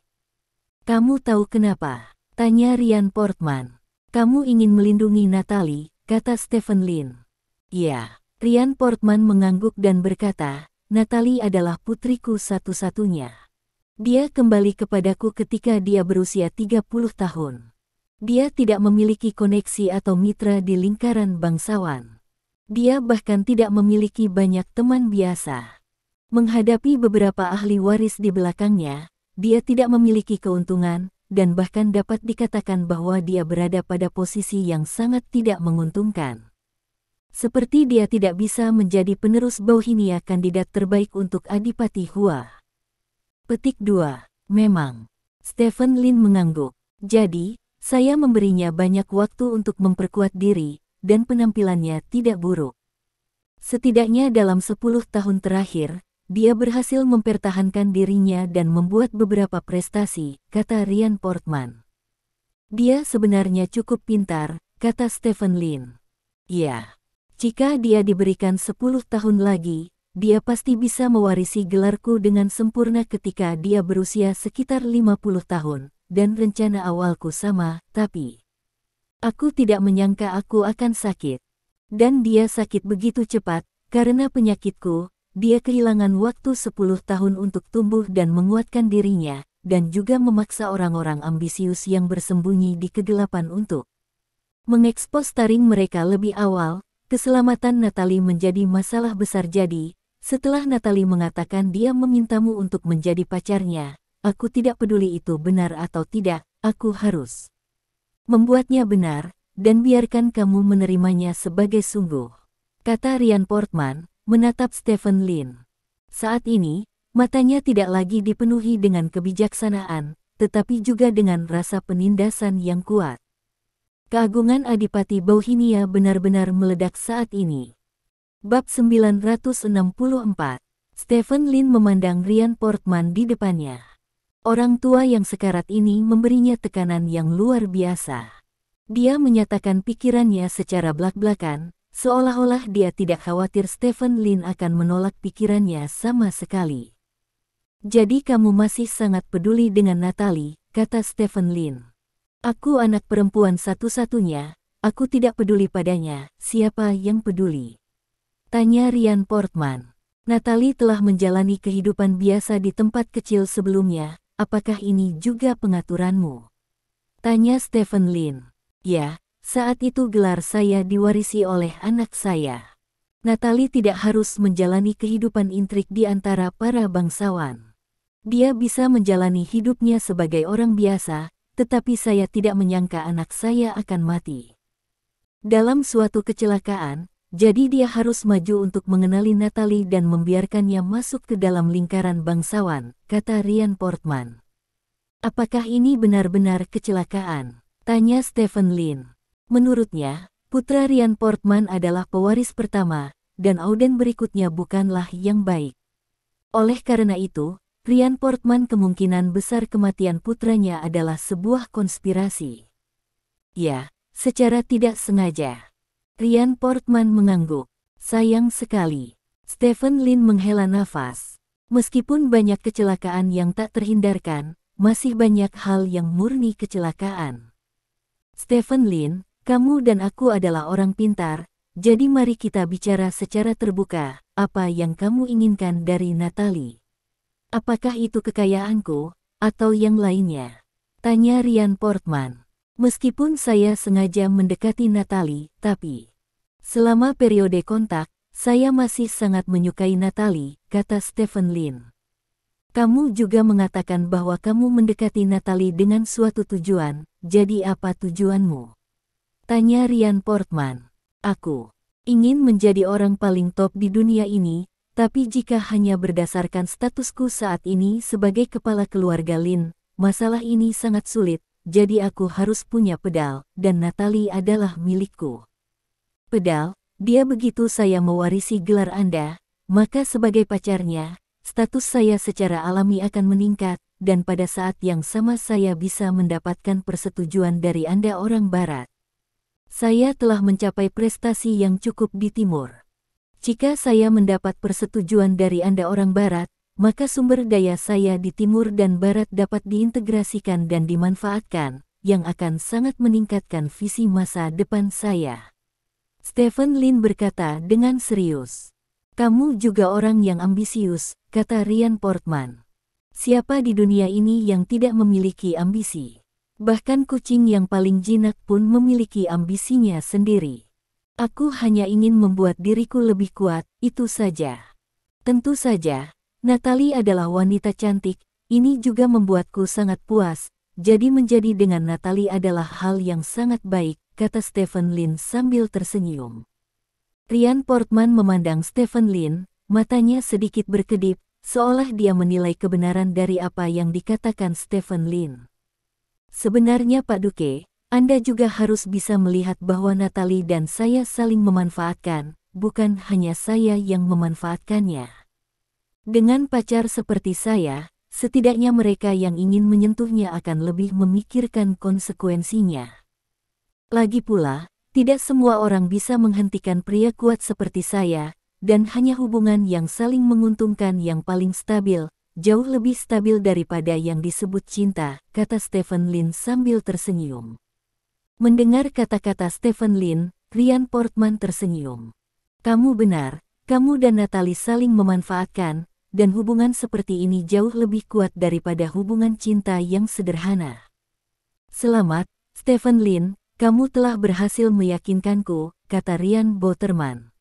Kamu tahu kenapa? Tanya Ryan Portman. Kamu ingin melindungi Natalie, kata Stephen Lin. Ya, Ryan Portman mengangguk dan berkata, Natalie adalah putriku satu-satunya. Dia kembali kepadaku ketika dia berusia 30 tahun. Dia tidak memiliki koneksi atau mitra di lingkaran bangsawan. Dia bahkan tidak memiliki banyak teman biasa. Menghadapi beberapa ahli waris di belakangnya, dia tidak memiliki keuntungan, dan bahkan dapat dikatakan bahwa dia berada pada posisi yang sangat tidak menguntungkan. Seperti dia tidak bisa menjadi penerus Bauhinia kandidat terbaik untuk Adipati Hua. Petik 2. Memang. Stephen Lin mengangguk. Jadi, saya memberinya banyak waktu untuk memperkuat diri, dan penampilannya tidak buruk. Setidaknya dalam 10 tahun terakhir, dia berhasil mempertahankan dirinya dan membuat beberapa prestasi, kata Ryan Portman. Dia sebenarnya cukup pintar, kata Stephen Lin. Ya, jika dia diberikan 10 tahun lagi, dia pasti bisa mewarisi gelarku dengan sempurna ketika dia berusia sekitar 50 tahun. Dan rencana awalku sama, tapi aku tidak menyangka aku akan sakit. Dan dia sakit begitu cepat, karena penyakitku, dia kehilangan waktu 10 tahun untuk tumbuh dan menguatkan dirinya, dan juga memaksa orang-orang ambisius yang bersembunyi di kegelapan untuk mengekspos taring mereka lebih awal. Keselamatan Natalie menjadi masalah besar jadi, setelah Natalie mengatakan dia memintamu untuk menjadi pacarnya, aku tidak peduli itu benar atau tidak, aku harus membuatnya benar, dan biarkan kamu menerimanya sebagai sungguh. Kata Ryan Portman, menatap Stephen Lin. Saat ini, matanya tidak lagi dipenuhi dengan kebijaksanaan, tetapi juga dengan rasa penindasan yang kuat. Keagungan Adipati Bauhinia benar-benar meledak saat ini. Bab 964. Stephen Lin memandang Ryan Portman di depannya. Orang tua yang sekarat ini memberinya tekanan yang luar biasa. Dia menyatakan pikirannya secara belak-belakan, seolah-olah dia tidak khawatir Stephen Lin akan menolak pikirannya sama sekali. Jadi kamu masih sangat peduli dengan Natalie, kata Stephen Lin. Aku anak perempuan satu-satunya, aku tidak peduli padanya, siapa yang peduli? Tanya Ryan Portman. Natalie telah menjalani kehidupan biasa di tempat kecil sebelumnya, apakah ini juga pengaturanmu? Tanya Stephen Lin. Ya, saat itu gelar saya diwarisi oleh anak saya. Natalie tidak harus menjalani kehidupan intrik di antara para bangsawan. Dia bisa menjalani hidupnya sebagai orang biasa, tetapi saya tidak menyangka anak saya akan mati dalam suatu kecelakaan, jadi dia harus maju untuk mengenali Natalie dan membiarkannya masuk ke dalam lingkaran bangsawan, kata Ryan Portman. Apakah ini benar-benar kecelakaan? Tanya Stephen Lin. Menurutnya, putra Ryan Portman adalah pewaris pertama, dan auden berikutnya bukanlah yang baik. Oleh karena itu, Ryan Portman kemungkinan besar kematian putranya adalah sebuah konspirasi. Ya, secara tidak sengaja. Ryan Portman mengangguk. Sayang sekali. Stephen Lin menghela nafas. Meskipun banyak kecelakaan yang tak terhindarkan, masih banyak hal yang murni kecelakaan. Stephen Lin, kamu dan aku adalah orang pintar, jadi mari kita bicara secara terbuka, apa yang kamu inginkan dari Natalie? Apakah itu kekayaanku, atau yang lainnya? Tanya Ryan Portman. Meskipun saya sengaja mendekati Natalie, tapi selama periode kontak, saya masih sangat menyukai Natalie, kata Stephen Lin. Kamu juga mengatakan bahwa kamu mendekati Natalie dengan suatu tujuan, jadi apa tujuanmu? Tanya Ryan Portman. Aku ingin menjadi orang paling top di dunia ini, tapi jika hanya berdasarkan statusku saat ini sebagai kepala keluarga Lin, masalah ini sangat sulit. Jadi aku harus punya pedal, dan Natalie adalah milikku. Pedal, dia begitu saya mewarisi gelar Anda, maka sebagai pacarnya, status saya secara alami akan meningkat, dan pada saat yang sama saya bisa mendapatkan persetujuan dari Anda orang Barat. Saya telah mencapai prestasi yang cukup di Timur. Jika saya mendapat persetujuan dari Anda orang Barat, maka sumber daya saya di Timur dan Barat dapat diintegrasikan dan dimanfaatkan, yang akan sangat meningkatkan visi masa depan saya. Stephen Lin berkata dengan serius. Kamu juga orang yang ambisius, kata Ryan Portman. Siapa di dunia ini yang tidak memiliki ambisi? Bahkan kucing yang paling jinak pun memiliki ambisinya sendiri. Aku hanya ingin membuat diriku lebih kuat, itu saja. Tentu saja, Natalie adalah wanita cantik, ini juga membuatku sangat puas, jadi menjadi dengan Natalie adalah hal yang sangat baik, kata Stephen Lin sambil tersenyum. Ryan Portman memandang Stephen Lin, matanya sedikit berkedip, seolah dia menilai kebenaran dari apa yang dikatakan Stephen Lin. Sebenarnya Pak Duke, Anda juga harus bisa melihat bahwa Natalie dan saya saling memanfaatkan, bukan hanya saya yang memanfaatkannya. Dengan pacar seperti saya, setidaknya mereka yang ingin menyentuhnya akan lebih memikirkan konsekuensinya. Lagi pula, tidak semua orang bisa menghentikan pria kuat seperti saya, dan hanya hubungan yang saling menguntungkan yang paling stabil, jauh lebih stabil daripada yang disebut cinta, kata Stephen Lin sambil tersenyum. Mendengar kata-kata Stephen Lin, Ryan Portman tersenyum. Kamu benar, kamu dan Natalie saling memanfaatkan, dan hubungan seperti ini jauh lebih kuat daripada hubungan cinta yang sederhana. Selamat, Stephen Lin, kamu telah berhasil meyakinkanku, kata Ryan Portman.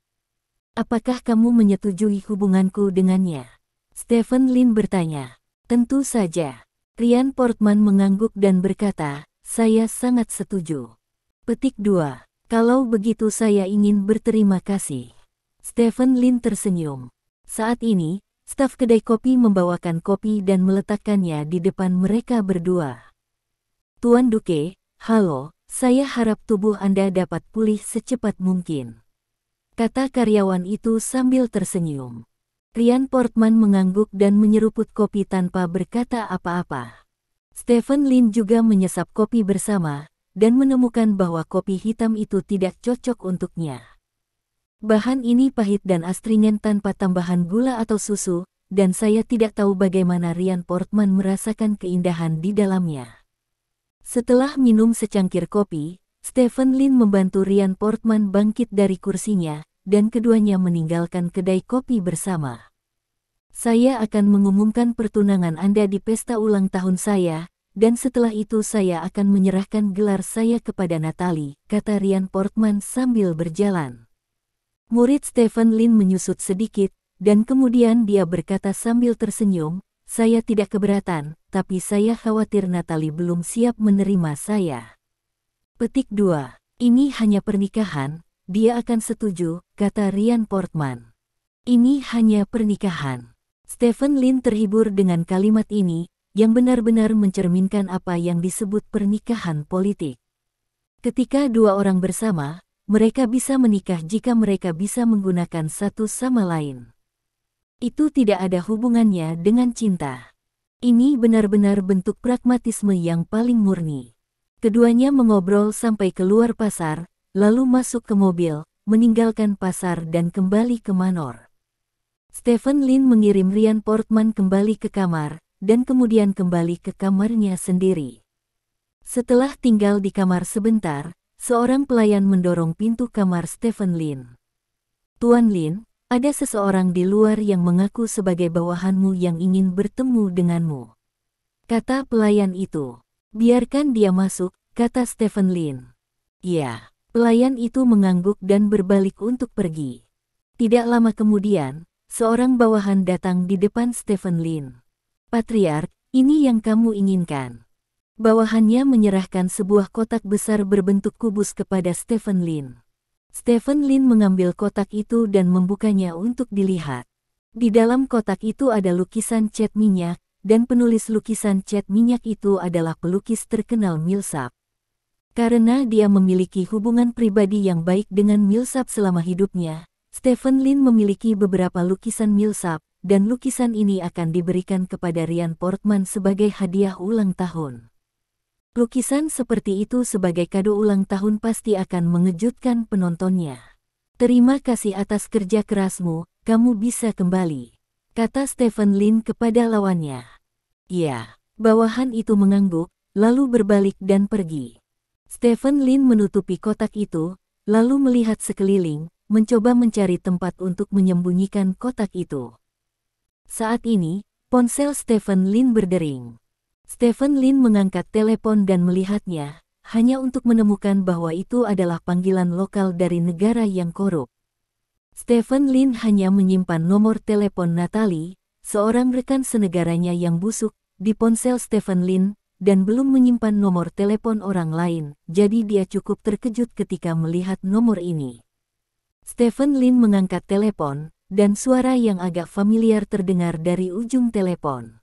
Apakah kamu menyetujui hubunganku dengannya? Stephen Lin bertanya. Tentu saja. Ryan Portman mengangguk dan berkata, saya sangat setuju. Petik 2. Kalau begitu saya ingin berterima kasih. Stephen Lin tersenyum. Saat ini, staf kedai kopi membawakan kopi dan meletakkannya di depan mereka berdua. Tuan Duke, halo, saya harap tubuh Anda dapat pulih secepat mungkin, kata karyawan itu sambil tersenyum. Ryan Portman mengangguk dan menyeruput kopi tanpa berkata apa-apa. Stephen Lin juga menyesap kopi bersama, dan menemukan bahwa kopi hitam itu tidak cocok untuknya. Bahan ini pahit dan astringen tanpa tambahan gula atau susu, dan saya tidak tahu bagaimana Ryan Portman merasakan keindahan di dalamnya. Setelah minum secangkir kopi, Stephen Lin membantu Ryan Portman bangkit dari kursinya, dan keduanya meninggalkan kedai kopi bersama. Saya akan mengumumkan pertunangan Anda di pesta ulang tahun saya, dan setelah itu saya akan menyerahkan gelar saya kepada Natalie, kata Ryan Portman sambil berjalan. Murid Stephen Lin menyusut sedikit, dan kemudian dia berkata sambil tersenyum, saya tidak keberatan, tapi saya khawatir Natalie belum siap menerima saya. Petik 2. Ini hanya pernikahan, dia akan setuju, kata Ryan Portman. Ini hanya pernikahan. Stephen Lin terhibur dengan kalimat ini, yang benar-benar mencerminkan apa yang disebut pernikahan politik. Ketika dua orang bersama, mereka bisa menikah jika mereka bisa menggunakan satu sama lain. Itu tidak ada hubungannya dengan cinta. Ini benar-benar bentuk pragmatisme yang paling murni. Keduanya mengobrol sampai keluar pasar, lalu masuk ke mobil, meninggalkan pasar dan kembali ke Manor. Stephen Lin mengirim Ryan Portman kembali ke kamar, dan kemudian kembali ke kamarnya sendiri. Setelah tinggal di kamar sebentar, seorang pelayan mendorong pintu kamar Stephen Lin. Tuan Lin, ada seseorang di luar yang mengaku sebagai bawahanmu yang ingin bertemu denganmu, kata pelayan itu. Biarkan dia masuk, kata Stephen Lin. Ya, pelayan itu mengangguk dan berbalik untuk pergi. Tidak lama kemudian, seorang bawahan datang di depan Stephen Lin. Patriark, ini yang kamu inginkan. Bawahannya menyerahkan sebuah kotak besar berbentuk kubus kepada Stephen Lin. Stephen Lin mengambil kotak itu dan membukanya untuk dilihat. Di dalam kotak itu ada lukisan cat minyak, dan penulis lukisan cat minyak itu adalah pelukis terkenal Millsap. Karena dia memiliki hubungan pribadi yang baik dengan Millsap selama hidupnya, Stephen Lin memiliki beberapa lukisan Millsap, dan lukisan ini akan diberikan kepada Ryan Portman sebagai hadiah ulang tahun. Lukisan seperti itu sebagai kado ulang tahun pasti akan mengejutkan penontonnya. Terima kasih atas kerja kerasmu, kamu bisa kembali, kata Stephen Lin kepada lawannya. Ya, bawahan itu mengangguk, lalu berbalik dan pergi. Stephen Lin menutupi kotak itu, lalu melihat sekeliling, mencoba mencari tempat untuk menyembunyikan kotak itu. Saat ini, ponsel Stephen Lin berdering. Stephen Lin mengangkat telepon dan melihatnya, hanya untuk menemukan bahwa itu adalah panggilan lokal dari negara yang korup. Stephen Lin hanya menyimpan nomor telepon Natalie, seorang rekan senegaranya yang busuk, di ponsel Stephen Lin, dan belum menyimpan nomor telepon orang lain, jadi dia cukup terkejut ketika melihat nomor ini. Stephen Lin mengangkat telepon, dan suara yang agak familiar terdengar dari ujung telepon.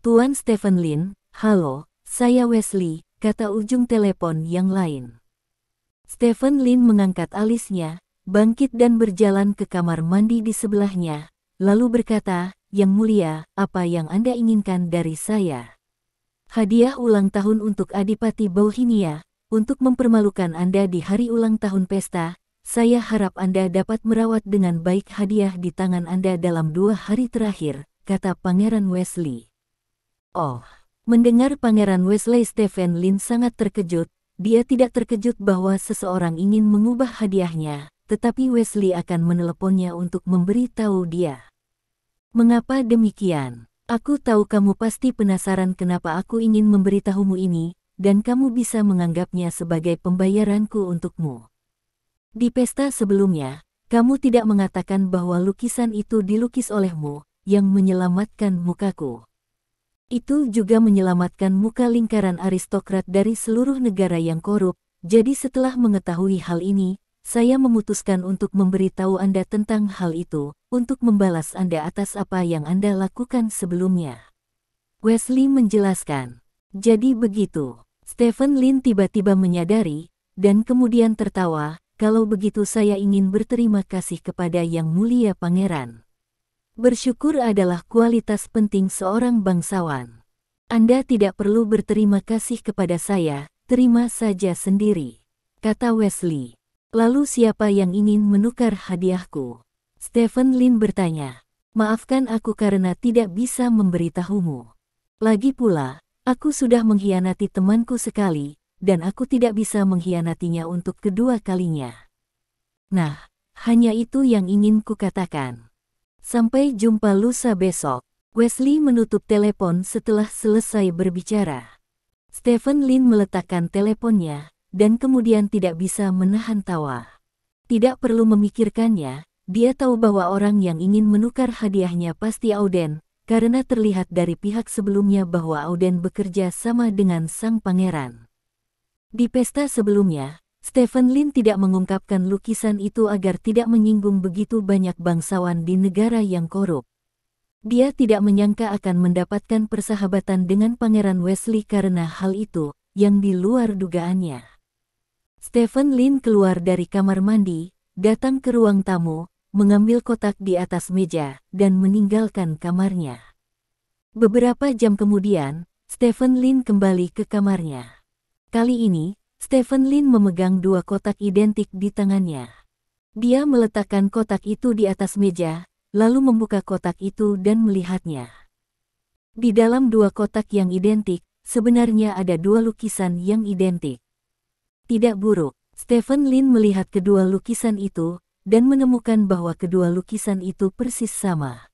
Tuan Stephen Lin, halo, saya Wesley, kata ujung telepon yang lain. Stephen Lin mengangkat alisnya, bangkit dan berjalan ke kamar mandi di sebelahnya, lalu berkata, Yang mulia, apa yang Anda inginkan dari saya? Hadiah ulang tahun untuk Adipati Bauhinia, untuk mempermalukan Anda di hari ulang tahun pesta. Saya harap Anda dapat merawat dengan baik hadiah di tangan Anda dalam 2 hari terakhir, kata Pangeran Wesley. Oh, mendengar Pangeran Wesley, Stephen Lin sangat terkejut. Dia tidak terkejut bahwa seseorang ingin mengubah hadiahnya, tetapi Wesley akan meneleponnya untuk memberi tahu dia. Mengapa demikian? Aku tahu kamu pasti penasaran kenapa aku ingin memberitahumu ini, dan kamu bisa menganggapnya sebagai pembayaranku untukmu. Di pesta sebelumnya, kamu tidak mengatakan bahwa lukisan itu dilukis olehmu, yang menyelamatkan mukaku. Itu juga menyelamatkan muka lingkaran aristokrat dari seluruh negara yang korup, jadi setelah mengetahui hal ini, saya memutuskan untuk memberitahu Anda tentang hal itu, untuk membalas Anda atas apa yang Anda lakukan sebelumnya. Wesley menjelaskan. Jadi begitu. Stephen Lin tiba-tiba menyadari, dan kemudian tertawa. Kalau begitu saya ingin berterima kasih kepada Yang Mulia Pangeran. Bersyukur adalah kualitas penting seorang bangsawan. Anda tidak perlu berterima kasih kepada saya, terima saja sendiri, kata Wesley. Lalu siapa yang ingin menukar hadiahku? Stephen Lin bertanya. Maafkan aku karena tidak bisa memberitahumu. Lagi pula, aku sudah mengkhianati temanku sekali, dan aku tidak bisa mengkhianatinya untuk kedua kalinya. Nah, hanya itu yang ingin kukatakan. Sampai jumpa lusa besok. Wesley menutup telepon setelah selesai berbicara. Stephen Lin meletakkan teleponnya, dan kemudian tidak bisa menahan tawa. Tidak perlu memikirkannya, dia tahu bahwa orang yang ingin menukar hadiahnya pasti Auden, karena terlihat dari pihak sebelumnya bahwa Auden bekerja sama dengan sang pangeran. Di pesta sebelumnya, Stephen Lin tidak mengungkapkan lukisan itu agar tidak menyinggung begitu banyak bangsawan di negara yang korup. Dia tidak menyangka akan mendapatkan persahabatan dengan Pangeran Wesley karena hal itu, yang di luar dugaannya. Stephen Lin keluar dari kamar mandi, datang ke ruang tamu, mengambil kotak di atas meja, dan meninggalkan kamarnya. Beberapa jam kemudian, Stephen Lin kembali ke kamarnya. Kali ini, Stephen Lin memegang dua kotak identik di tangannya. Dia meletakkan kotak itu di atas meja, lalu membuka kotak itu dan melihatnya. Di dalam dua kotak yang identik, sebenarnya ada dua lukisan yang identik. Tidak buruk, Stephen Lin melihat kedua lukisan itu, dan menemukan bahwa kedua lukisan itu persis sama.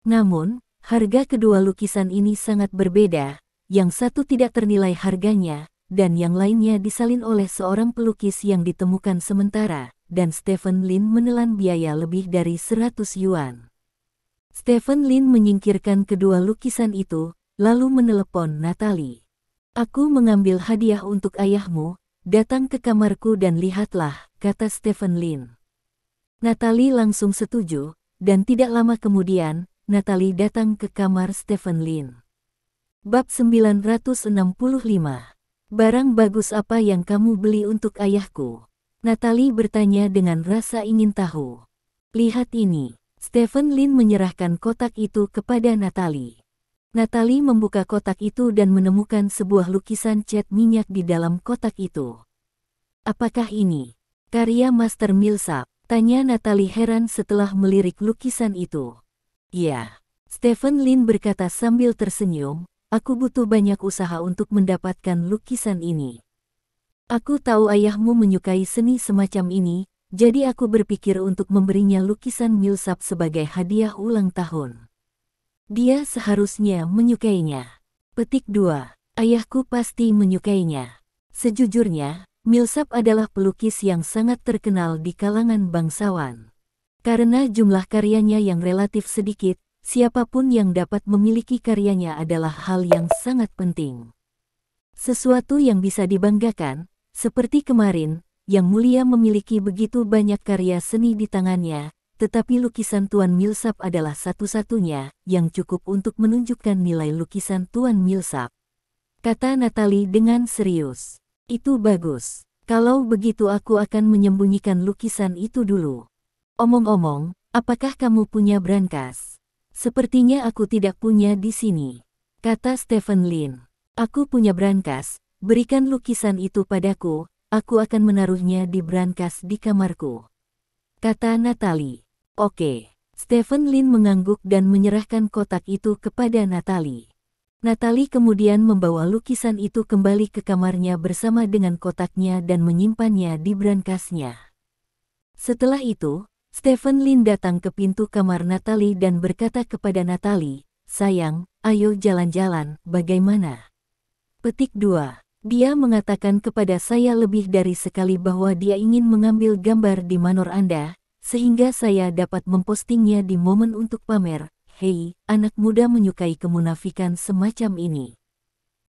Namun, harga kedua lukisan ini sangat berbeda, yang satu tidak ternilai harganya, dan yang lainnya disalin oleh seorang pelukis yang ditemukan sementara, dan Stephen Lin menelan biaya lebih dari 100 yuan. Stephen Lin menyingkirkan kedua lukisan itu, lalu menelepon Natalie. "Aku mengambil hadiah untuk ayahmu, datang ke kamarku dan lihatlah," kata Stephen Lin. Natalie langsung setuju, dan tidak lama kemudian, Natalie datang ke kamar Stephen Lin. Bab 965. Barang bagus apa yang kamu beli untuk ayahku? Natalie bertanya dengan rasa ingin tahu. "Lihat ini." Stephen Lin menyerahkan kotak itu kepada Natalie. Natalie membuka kotak itu dan menemukan sebuah lukisan cat minyak di dalam kotak itu. "Apakah ini karya Master Millsap?" tanya Natalie heran setelah melirik lukisan itu. "Ya," Stephen Lin berkata sambil tersenyum, "aku butuh banyak usaha untuk mendapatkan lukisan ini. Aku tahu ayahmu menyukai seni semacam ini, jadi aku berpikir untuk memberinya lukisan Millsap sebagai hadiah ulang tahun. Dia seharusnya menyukainya." Petik 2. Ayahku pasti menyukainya. Sejujurnya, Millsap adalah pelukis yang sangat terkenal di kalangan bangsawan. Karena jumlah karyanya yang relatif sedikit, siapapun yang dapat memiliki karyanya adalah hal yang sangat penting. Sesuatu yang bisa dibanggakan, seperti kemarin, Yang Mulia memiliki begitu banyak karya seni di tangannya, tetapi lukisan Tuan Millsap adalah satu-satunya yang cukup untuk menunjukkan nilai lukisan Tuan Millsap. Kata Natalie dengan serius. "Itu bagus. Kalau begitu aku akan menyembunyikan lukisan itu dulu. Omong-omong, apakah kamu punya brankas?" "Sepertinya aku tidak punya di sini," kata Stephen Lin. "Aku punya brankas, berikan lukisan itu padaku, aku akan menaruhnya di brankas di kamarku," kata Natalie. "Oke." Stephen Lin mengangguk dan menyerahkan kotak itu kepada Natalie. Natalie kemudian membawa lukisan itu kembali ke kamarnya bersama dengan kotaknya dan menyimpannya di brankasnya. Setelah itu, Stephen Lin datang ke pintu kamar Natalie dan berkata kepada Natalie, "Sayang, ayo jalan-jalan, bagaimana?" Petik 2. Dia mengatakan kepada saya lebih dari sekali bahwa dia ingin mengambil gambar di manor Anda, sehingga saya dapat mempostingnya di momen untuk pamer. Hei, anak muda menyukai kemunafikan semacam ini.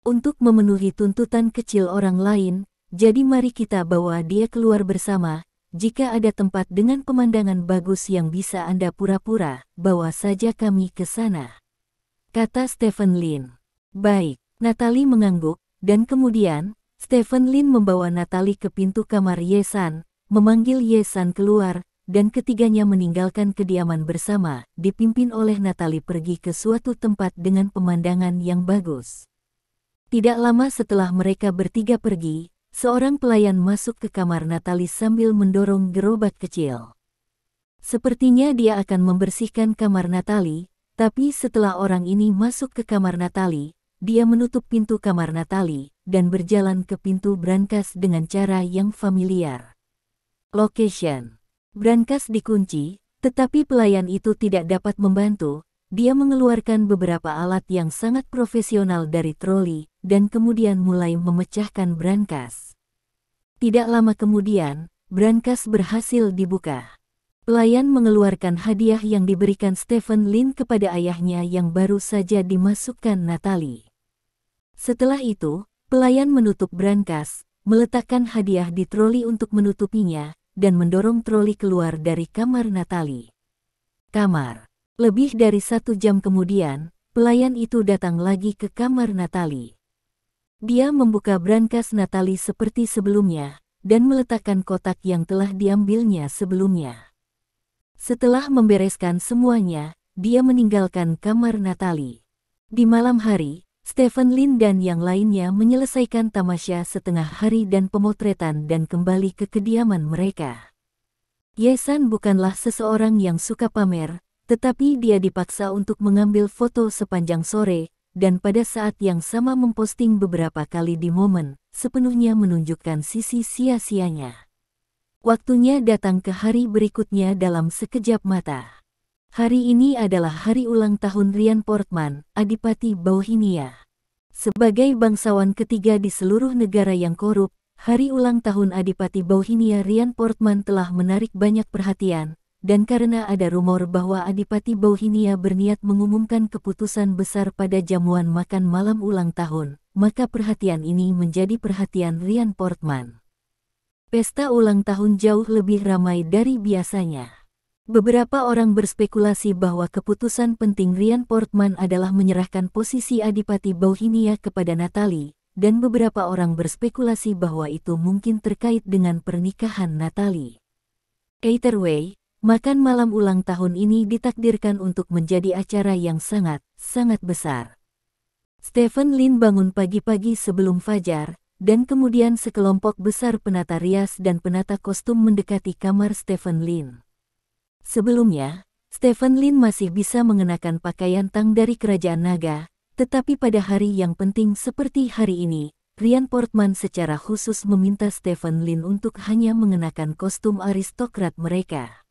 Untuk memenuhi tuntutan kecil orang lain, jadi mari kita bawa dia keluar bersama. Jika ada tempat dengan pemandangan bagus yang bisa Anda pura-pura, bawa saja kami ke sana," kata Stephen Lin. "Baik." Natalie mengangguk, dan kemudian, Stephen Lin membawa Natalie ke pintu kamar Ye-san, memanggil Ye-san keluar, dan ketiganya meninggalkan kediaman bersama, dipimpin oleh Natalie pergi ke suatu tempat dengan pemandangan yang bagus. Tidak lama setelah mereka bertiga pergi, seorang pelayan masuk ke kamar Natalie sambil mendorong gerobak kecil. Sepertinya dia akan membersihkan kamar Natalie, tapi setelah orang ini masuk ke kamar Natalie, dia menutup pintu kamar Natalie, dan berjalan ke pintu brankas dengan cara yang familiar. Location. Brankas dikunci, Tetapi pelayan itu tidak dapat membantu. Dia mengeluarkan beberapa alat yang sangat profesional dari troli, dan kemudian mulai memecahkan brankas. Tidak lama kemudian, brankas berhasil dibuka. Pelayan mengeluarkan hadiah yang diberikan Stephen Lin kepada ayahnya yang baru saja dimasukkan Natalie. Setelah itu, pelayan menutup brankas, meletakkan hadiah di troli untuk menutupinya, dan mendorong troli keluar dari kamar Natalie. Kamar. Lebih dari 1 jam kemudian, pelayan itu datang lagi ke kamar Natalie. Dia membuka brankas Natalie seperti sebelumnya, dan meletakkan kotak yang telah diambilnya sebelumnya. Setelah membereskan semuanya, dia meninggalkan kamar Natalie. Di malam hari, Stephen Lin dan yang lainnya menyelesaikan tamasya setengah hari dan pemotretan dan kembali ke kediaman mereka. Ye-san bukanlah seseorang yang suka pamer, tetapi dia dipaksa untuk mengambil foto sepanjang sore, dan pada saat yang sama memposting beberapa kali di momen, sepenuhnya menunjukkan sisi sia-sianya. Waktunya datang ke hari berikutnya dalam sekejap mata. Hari ini adalah hari ulang tahun Ryan Portman, Adipati Bauhinia. Sebagai bangsawan ketiga di seluruh negara yang korup, hari ulang tahun Adipati Bauhinia Ryan Portman telah menarik banyak perhatian, dan karena ada rumor bahwa Adipati Bauhinia berniat mengumumkan keputusan besar pada jamuan makan malam ulang tahun, maka perhatian ini menjadi perhatian Ryan Portman. Pesta ulang tahun jauh lebih ramai dari biasanya. Beberapa orang berspekulasi bahwa keputusan penting Ryan Portman adalah menyerahkan posisi Adipati Bauhinia kepada Natalie, dan beberapa orang berspekulasi bahwa itu mungkin terkait dengan pernikahan Natalie. Either way, makan malam ulang tahun ini ditakdirkan untuk menjadi acara yang sangat besar. Stephen Lin bangun pagi-pagi sebelum fajar, dan kemudian sekelompok besar penata rias dan penata kostum mendekati kamar Stephen Lin. Sebelumnya, Stephen Lin masih bisa mengenakan pakaian Tang dari Kerajaan Naga, tetapi pada hari yang penting seperti hari ini, Ryan Portman secara khusus meminta Stephen Lin untuk hanya mengenakan kostum aristokrat mereka.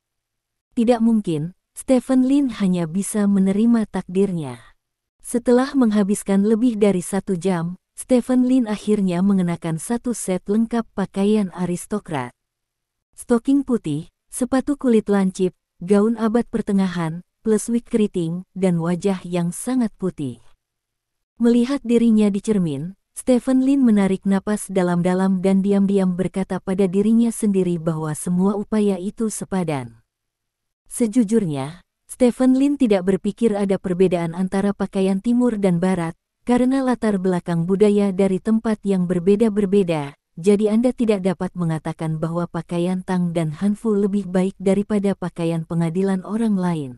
Tidak mungkin, Stephen Lin hanya bisa menerima takdirnya. Setelah menghabiskan lebih dari 1 jam, Stephen Lin akhirnya mengenakan 1 set lengkap pakaian aristokrat. Stoking putih, sepatu kulit lancip, gaun abad pertengahan, plus wig keriting, dan wajah yang sangat putih. Melihat dirinya di cermin, Stephen Lin menarik napas dalam-dalam dan diam-diam berkata pada dirinya sendiri bahwa semua upaya itu sepadan. Sejujurnya, Stephen Lin tidak berpikir ada perbedaan antara pakaian timur dan barat, karena latar belakang budaya dari tempat yang berbeda-berbeda, jadi Anda tidak dapat mengatakan bahwa pakaian Tang dan Hanfu lebih baik daripada pakaian pengadilan orang lain.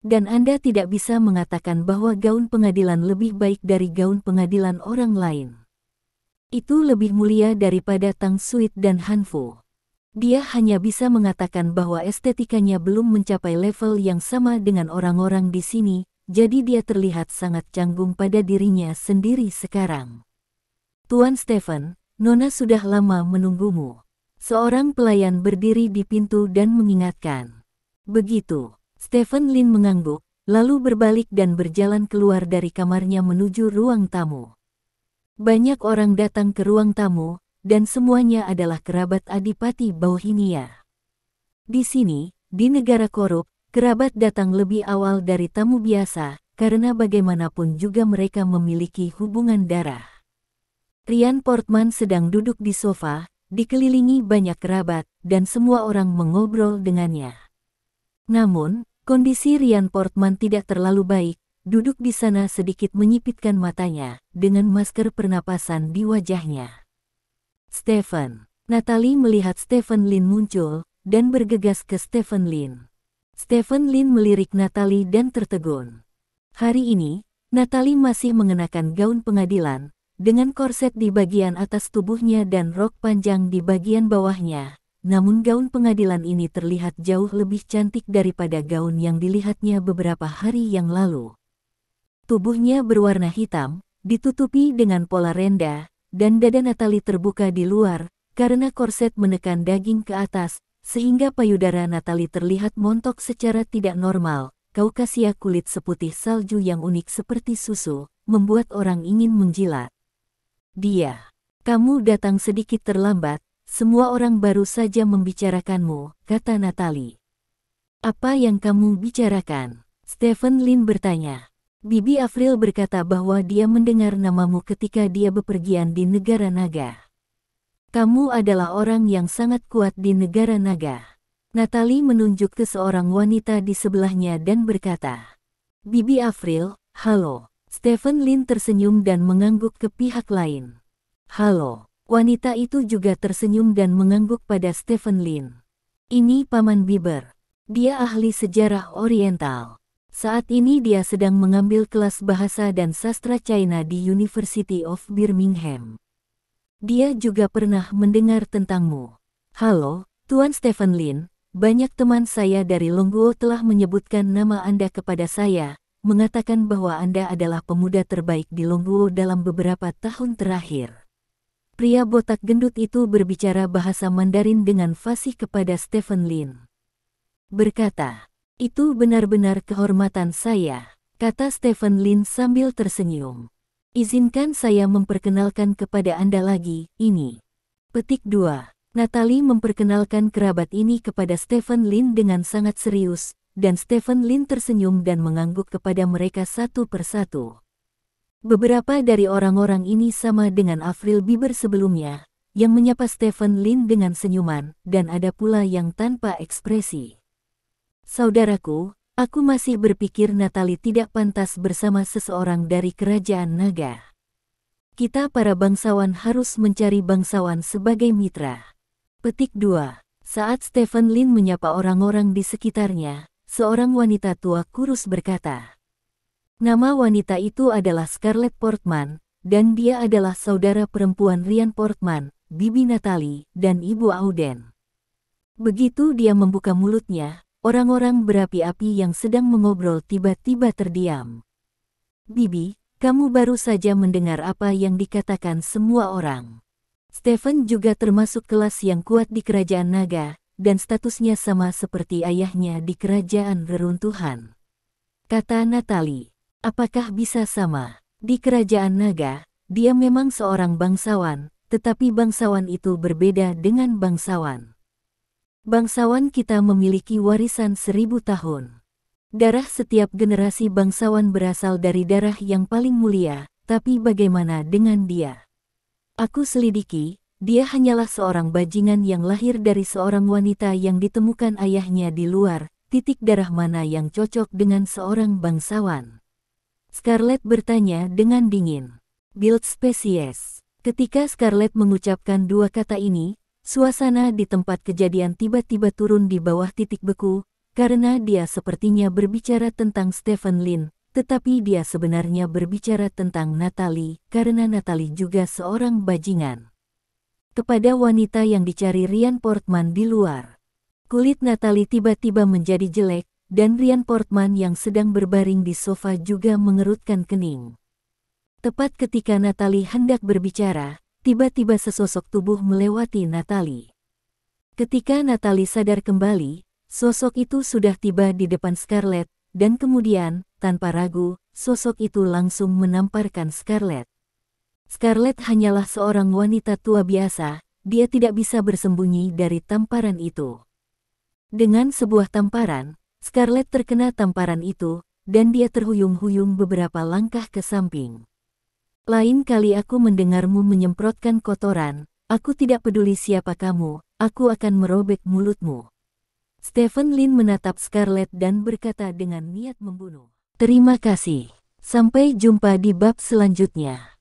Dan Anda tidak bisa mengatakan bahwa gaun pengadilan lebih baik dari gaun pengadilan orang lain. Itu lebih mulia daripada Tang Suit dan Hanfu. Dia hanya bisa mengatakan bahwa estetikanya belum mencapai level yang sama dengan orang-orang di sini, jadi dia terlihat sangat canggung pada dirinya sendiri sekarang. Tuan Stephen, Nona sudah lama menunggumu. Seorang pelayan berdiri di pintu dan mengingatkan. Begitu, Stephen Lin mengangguk, lalu berbalik dan berjalan keluar dari kamarnya menuju ruang tamu. Banyak orang datang ke ruang tamu, dan semuanya adalah kerabat Adipati Bauhinia. Di sini, di negara korup, kerabat datang lebih awal dari tamu biasa, karena bagaimanapun juga mereka memiliki hubungan darah. Ryan Portman sedang duduk di sofa, dikelilingi banyak kerabat, dan semua orang mengobrol dengannya. Namun, kondisi Ryan Portman tidak terlalu baik, duduk di sana sedikit menyipitkan matanya, dengan masker pernapasan di wajahnya. Stephen. Natalie melihat Stephen Lin muncul, dan bergegas ke Stephen Lin. Stephen Lin melirik Natalie dan tertegun. Hari ini, Natalie masih mengenakan gaun pengadilan, dengan korset di bagian atas tubuhnya dan rok panjang di bagian bawahnya, namun gaun pengadilan ini terlihat jauh lebih cantik daripada gaun yang dilihatnya beberapa hari yang lalu. Tubuhnya berwarna hitam, ditutupi dengan pola renda, dan dada Natalie terbuka di luar, karena korset menekan daging ke atas, sehingga payudara Natalie terlihat montok secara tidak normal. Kaukasia kulit seputih salju yang unik seperti susu, membuat orang ingin menjilat. Dia, kamu datang sedikit terlambat, semua orang baru saja membicarakanmu, kata Natalie. Apa yang kamu bicarakan? Stephen Lin bertanya. Bibi Avril berkata bahwa dia mendengar namamu ketika dia bepergian di negara naga. Kamu adalah orang yang sangat kuat di negara naga. Natalie menunjuk ke seorang wanita di sebelahnya dan berkata, Bibi Avril, halo. Stephen Lin tersenyum dan mengangguk ke pihak lain. Halo. Wanita itu juga tersenyum dan mengangguk pada Stephen Lin. Ini Paman Bieber. Dia ahli sejarah Oriental. Saat ini dia sedang mengambil kelas bahasa dan sastra China di University of Birmingham. Dia juga pernah mendengar tentangmu. Halo, Tuan Stephen Lin. Banyak teman saya dari Longguo telah menyebutkan nama Anda kepada saya, mengatakan bahwa Anda adalah pemuda terbaik di Longguo dalam beberapa tahun terakhir. Pria botak gendut itu berbicara bahasa Mandarin dengan fasih kepada Stephen Lin. Berkata, itu benar-benar kehormatan saya, kata Stephen Lin sambil tersenyum. Izinkan saya memperkenalkan kepada Anda lagi, ini. Petik 2. Natalie memperkenalkan kerabat ini kepada Stephen Lin dengan sangat serius, dan Stephen Lin tersenyum dan mengangguk kepada mereka satu persatu. Beberapa dari orang-orang ini sama dengan Avril Bieber sebelumnya, yang menyapa Stephen Lin dengan senyuman, dan ada pula yang tanpa ekspresi. Saudaraku, aku masih berpikir Natalie tidak pantas bersama seseorang dari kerajaan naga. Kita para bangsawan harus mencari bangsawan sebagai mitra. Petik 2. Saat Stephen Lin menyapa orang-orang di sekitarnya, seorang wanita tua kurus berkata. Nama wanita itu adalah Scarlett Portman, dan dia adalah saudara perempuan Ryan Portman, Bibi Natalie, dan Ibu Auden. Begitu dia membuka mulutnya, orang-orang berapi-api yang sedang mengobrol tiba-tiba terdiam. Bibi, kamu baru saja mendengar apa yang dikatakan semua orang. Stephen juga termasuk kelas yang kuat di kerajaan naga, dan statusnya sama seperti ayahnya di kerajaan reruntuhan. Kata Natalie, apakah bisa sama? Di kerajaan naga, dia memang seorang bangsawan, tetapi bangsawan itu berbeda dengan bangsawan. Bangsawan kita memiliki warisan 1000 tahun. Darah setiap generasi bangsawan berasal dari darah yang paling mulia, tapi bagaimana dengan dia? Aku selidiki, dia hanyalah seorang bajingan yang lahir dari seorang wanita yang ditemukan ayahnya di luar. Titik darah mana yang cocok dengan seorang bangsawan? Scarlett bertanya dengan dingin. Build species. Ketika Scarlett mengucapkan dua kata ini, suasana di tempat kejadian tiba-tiba turun di bawah titik beku, karena dia sepertinya berbicara tentang Stephen Lin. Tetapi dia sebenarnya berbicara tentang Natalie, karena Natalie juga seorang bajingan. Kepada wanita yang dicari Ryan Portman di luar. Kulit Natalie tiba-tiba menjadi jelek, dan Ryan Portman yang sedang berbaring di sofa juga mengerutkan kening. Tepat ketika Natalie hendak berbicara, tiba-tiba sesosok tubuh melewati Natalie. Ketika Natalie sadar kembali, sosok itu sudah tiba di depan Scarlett, dan kemudian, tanpa ragu, sosok itu langsung menamparkan Scarlett. Scarlett hanyalah seorang wanita tua biasa, dia tidak bisa bersembunyi dari tamparan itu. Dengan sebuah tamparan, Scarlett terkena tamparan itu, dan dia terhuyung-huyung beberapa langkah ke samping. Lain kali aku mendengarmu menyemprotkan kotoran, aku tidak peduli siapa kamu, aku akan merobek mulutmu. Stephen Lin menatap Scarlett dan berkata dengan niat membunuh. Terima kasih. Sampai jumpa di bab selanjutnya.